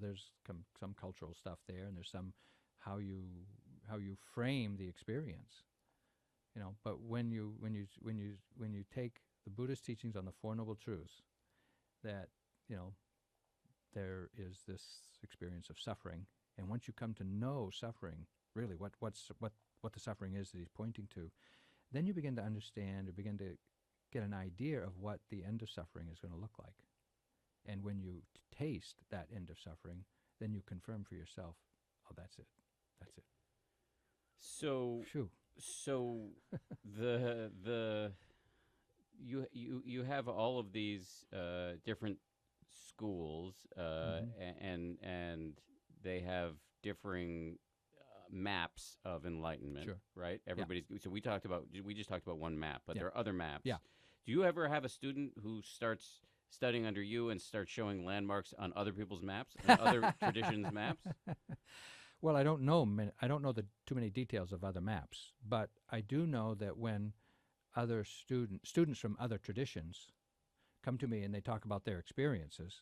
There's some cultural stuff there, and there's some how you frame the experience. But when you take the Buddhist teachings on the Four Noble Truths, that there is this experience of suffering. And once you come to know suffering, really what the suffering is that he's pointing to, then you begin to understand or begin to get an idea of what the end of suffering is going to look like. And when you taste that end of suffering, then you confirm for yourself, oh, that's it. That's it. so Phew. So you have all of these different schools, and they have differing maps of enlightenment, Sure. right? Everybody's so we just talked about one map, but Yeah. there are other maps. Yeah. Do you ever have a student who starts studying under you and starts showing landmarks on other people's maps and other traditions' maps? Well, I don't know. I don't know too many details of other maps, but I do know that when other students from other traditions come to me and they talk about their experiences,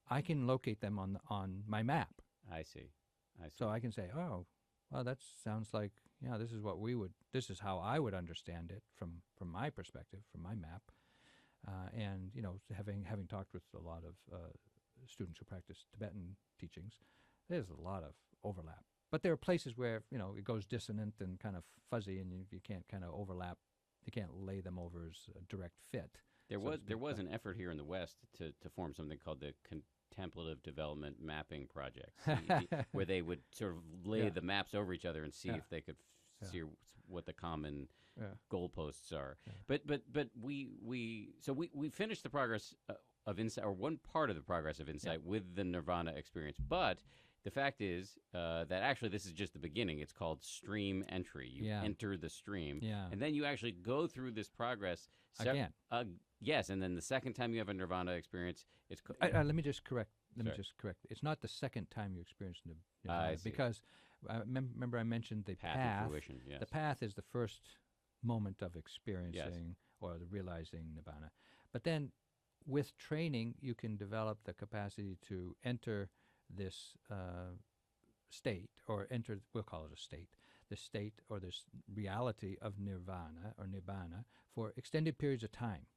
I can locate them on my map. I see. So I can say, oh, well, that sounds like, this is how I would understand it from my perspective, from my map. And, having talked with a lot of students who practice Tibetan teachings, there's a lot of overlap. But there are places where, it goes dissonant and kind of fuzzy, and you can't kind of overlap. You can't lay them over as a direct fit. There was an effort here in the West to form something called the contemplative development mapping projects, where they would sort of lay Yeah. the maps over each other and see Yeah. if they could Yeah. see what the common Yeah. goalposts are. Yeah. But we finished the progress of insight, or one part of the progress of insight, with the Nirvana experience. But the fact is that actually this is just the beginning. It's called stream entry. You Yeah. enter the stream, Yeah. and then you actually go through this progress Again. Yes, and then the second time you have a Nirvana experience, it's Let me just correct. Sorry. It's not the second time you experience I Nirvana, see. because remember I mentioned the path path. of fruition. Yes. The path is the first moment of experiencing or the realizing Nirvana. But then with training, you can develop the capacity to enter this state, or enter, we'll call it a state, the state or this reality of Nirvana or Nibbana for extended periods of time.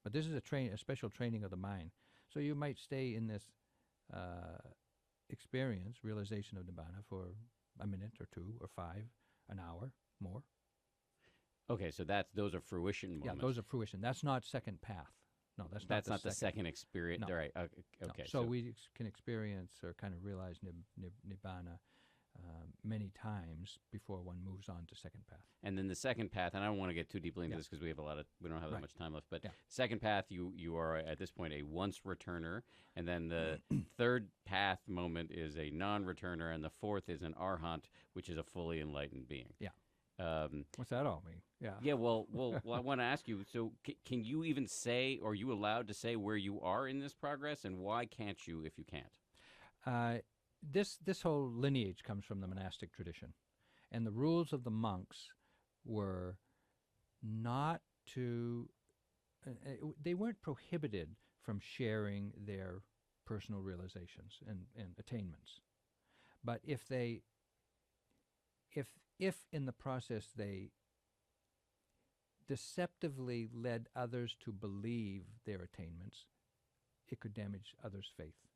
But this is a special training of the mind. So you might stay in this experience, realization of Nibbana, for a minute or two or 5, an hour, more. Okay, so those are fruition moments. Yeah, those are fruition. That's not second path. No, That's not the second experience. No. All right. Okay. No. Okay. So we can experience or kind of realize Nibbana many times before one moves on to second path. and then the second path, and I don't want to get too deeply into Yeah. this because we don't have that Right. much time left. But Yeah. second path, you are at this point a once returner, and then the third path moment is a non-returner, and the fourth is an arhat, which is a fully enlightened being. Yeah. Um, What's that all mean? Yeah. Yeah, well, I want to ask you. So, can you even say, or are you allowed to say where you are in this progress, and why can't you if you can't? This whole lineage comes from the monastic tradition, and the rules of the monks were not to. They weren't prohibited from sharing their personal realizations and attainments, but if in the process they deceptively led others to believe their attainments, it could damage others' faith.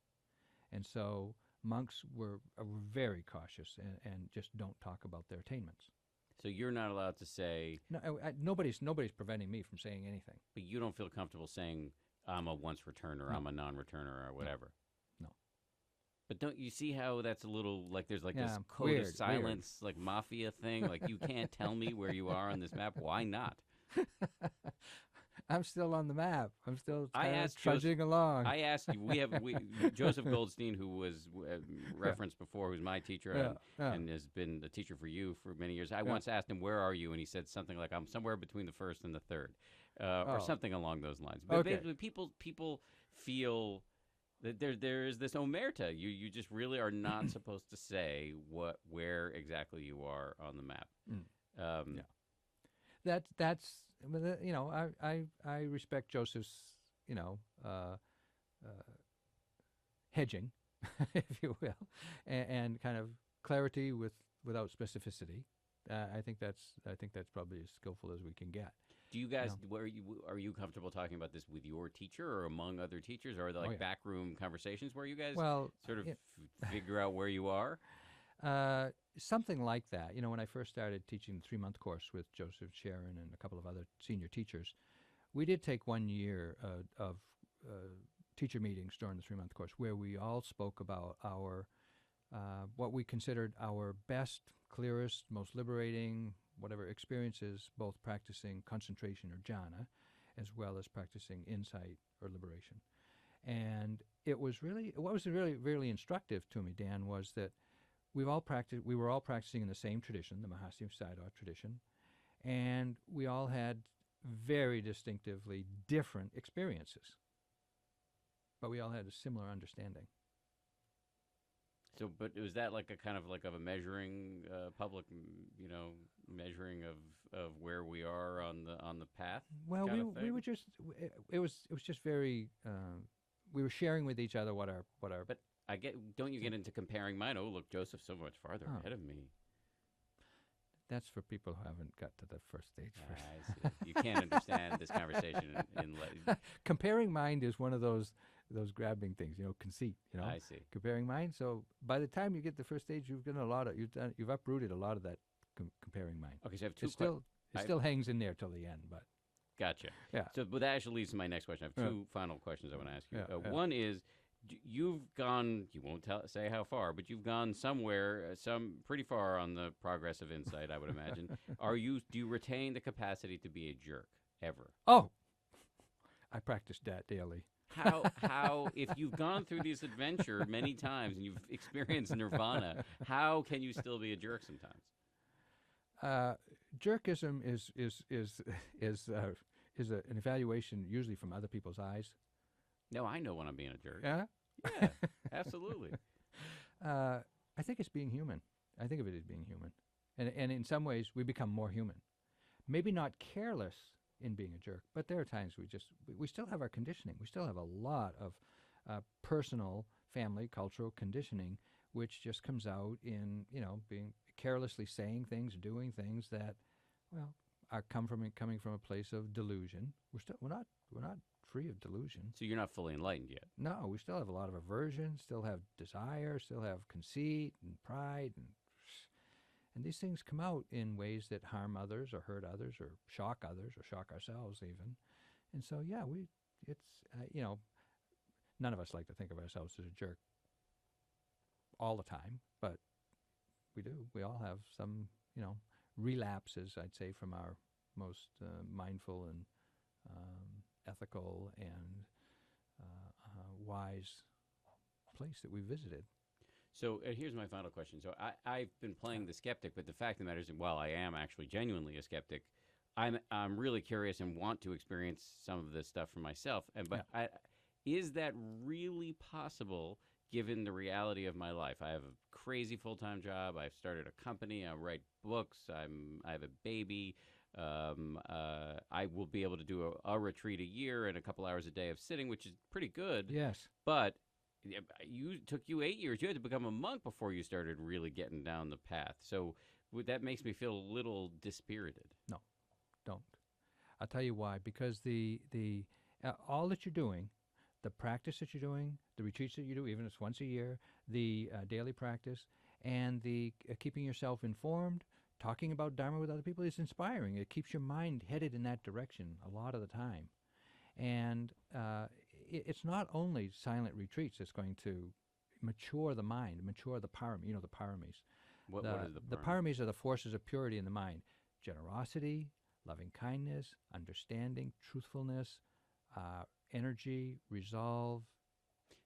And so monks were very cautious and just don't talk about their attainments. So you're not allowed to say, No, nobody's preventing me from saying anything. but you don't feel comfortable saying, I'm a once returner, No. I'm a non-returner, or whatever. No. But don't you see how that's a little like there's like this Yeah, code weird, of silence, like mafia thing? Like you can't tell me where you are on this map. Why not? I'm still on the map. I'm still I kind of asked trudging along. I asked you. Joseph Goldstein, who was referenced before, who's my teacher and has been a teacher for you for many years. I once asked him, "Where are you?" And he said something like, "I'm somewhere between the first and the third, or something along those lines." But basically, people feel that there is this omerta. You just really are not supposed to say where exactly you are on the map. That's you know, I respect Joseph's, you know, hedging, if you will, and kind of clarity without specificity. I think that's probably as skillful as we can get. Do you guys? Are you comfortable talking about this with your teacher or among other teachers, or are there like backroom conversations where you guys sort of figure out where you are? Something like that. You know, when I first started teaching the 3-month course with Joseph, Sharon, and a couple of other senior teachers, we did take 1 year of teacher meetings during the 3-month course where we all spoke about our what we considered our best, clearest, most liberating, whatever experiences, both practicing concentration or jhana, as well as practicing insight or liberation. And what was really instructive to me, Dan, was that we were all practicing in the same tradition, the Mahasi Sayadaw tradition, and we all had very distinctively different experiences. But we all had a similar understanding. So, but was that like a kind of like a measuring, public, measuring of where we are on the path? Well, we were just it was just very we were sharing with each other what our. But don't you get into comparing mine? Oh, look, Joseph's so much farther ahead of me. That's for people who haven't got to the first stage. I see. You can't understand this conversation Comparing mind is one of those grabbing things, conceit. I see. Comparing mind. So by the time you get to the first stage, you've uprooted a lot of that comparing mind. Okay, so I have two. It still hangs in there till the end, but. Gotcha. Yeah. So, but that actually leads to my next question. I have two final questions I want to ask you. Yeah. One is, You've gone, you won't say how far, but you've gone somewhere, some pretty far on the progress of insight, I would imagine. Do you retain the capacity to be a jerk ever? Oh, I practice that daily. If you've gone through this adventure many times and you've experienced nirvana, how can you still be a jerk sometimes? Jerkism is an evaluation usually from other people's eyes. No, I know when I'm being a jerk. Yeah? Yeah, absolutely. I think it's being human. I think of it as being human. And in some ways, we become more human. Maybe not careless in being a jerk, but there are times we still have our conditioning. We still have a lot of personal, family, cultural conditioning, which just comes out in, being carelessly saying things, doing things that, well, are coming from a place of delusion. We're not free of delusion. So you're not fully enlightened yet. No, we still have a lot of aversion, still have desire, still have conceit and pride, and these things come out in ways that harm others or hurt others or shock ourselves even. And so, yeah, none of us like to think of ourselves as a jerk all the time, but we do. We all have some, relapses, I'd say, from our most mindful and ethical and wise place that we visited. So here's my final question. So I've been playing the skeptic, but the fact of the matter is, while I am actually genuinely a skeptic, I'm really curious and want to experience some of this stuff for myself. Is that really possible given the reality of my life? I have a crazy full-time job. I've started a company. I write books. I have a baby. I will be able to do a retreat a year and a couple hours a day of sitting, which is pretty good. Yes. But took you 8 years. You had to become a monk before you started really getting down the path. So that makes me feel a little dispirited. No, don't. I'll tell you why. Because the all that you're doing, the practice that you're doing, the retreats that you do, even if it's once a year, the daily practice, and the keeping yourself informed, talking about Dharma with other people is inspiring. It keeps your mind headed in that direction a lot of the time. And it's not only silent retreats that's going to mature the mind, mature the paramis. The paramis. What is the paramis are the forces of purity in the mind. Generosity, loving kindness, understanding, truthfulness, energy, resolve.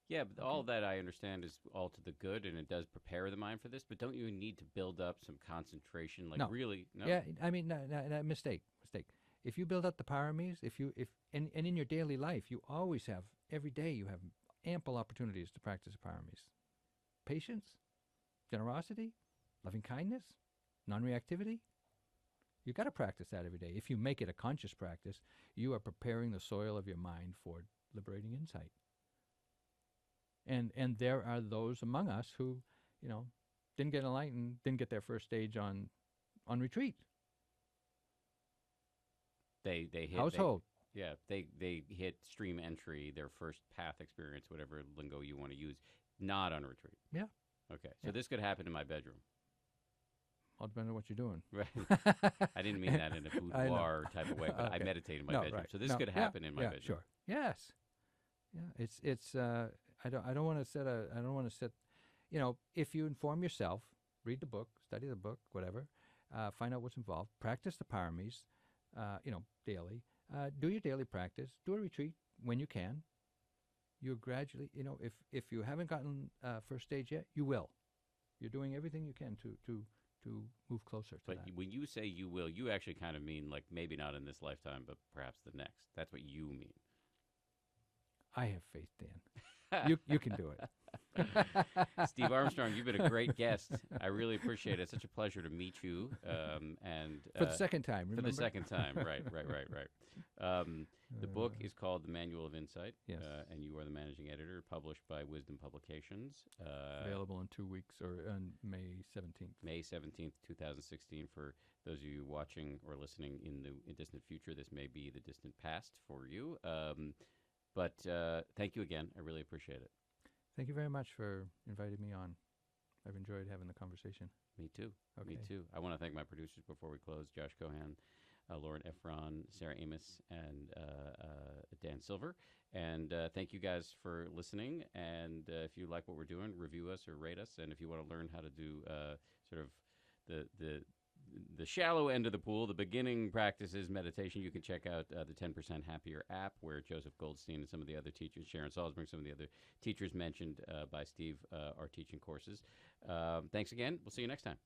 Yeah, but all that I understand is all to the good, and it does prepare the mind for this. But don't you need to build up some concentration? No. Really? No. Yeah, I mean, no, mistake. If you build up the paramis, and in your daily life, you always have, every day you have ample opportunities to practice the paramis. Patience, generosity, loving kindness, non-reactivity. You've got to practice that every day. If you make it a conscious practice, you are preparing the soil of your mind for liberating insight. And there are those among us who, didn't get enlightened, didn't get their first stage on retreat. They hit household. They hit stream entry, their first path experience, whatever lingo you want to use, not on retreat. Yeah. Okay. So this could happen in my bedroom. All depends on what you're doing. Right. I didn't mean that in a boudoir type of way, but I meditate in my bedroom. Right. So this could happen in my bedroom. Sure. Yes. Yeah. It's I don't want to set if you inform yourself, read the book, study the book, whatever, find out what's involved, practice the paramis, daily, do your daily practice, do a retreat when you can. You gradually, if you haven't gotten first stage yet, you will. You're doing everything you can to move closer to that. But when you say you will, you actually kind of mean like maybe not in this lifetime, but perhaps the next. That's what you mean. I have faith, Dan. You can do it. Steve Armstrong, you've been a great guest. I really appreciate it. It's such a pleasure to meet you. And for the second time, remember? For the second time, right. The book is called The Manual of Insight. Yes. And you are the managing editor, published by Wisdom Publications. Available in 2 weeks, or on May 17th. May 17th, 2016. For those of you watching or listening in the distant future, this may be the distant past for you. But thank you again. I really appreciate it. Thank you very much for inviting me on. I've enjoyed having the conversation. Me too. Okay. Me too. I want to thank my producers before we close, Josh Cohan, Lauren Efron, Sarah Amos, and Dan Silver. And thank you guys for listening. And if you like what we're doing, review us or rate us. And if you want to learn how to do sort of the shallow end of the pool, the beginning practices, meditation, you can check out the 10% Happier app, where Joseph Goldstein and some of the other teachers, Sharon Salzberg, some of the other teachers mentioned by Steve, are teaching courses. Thanks again. We'll see you next time.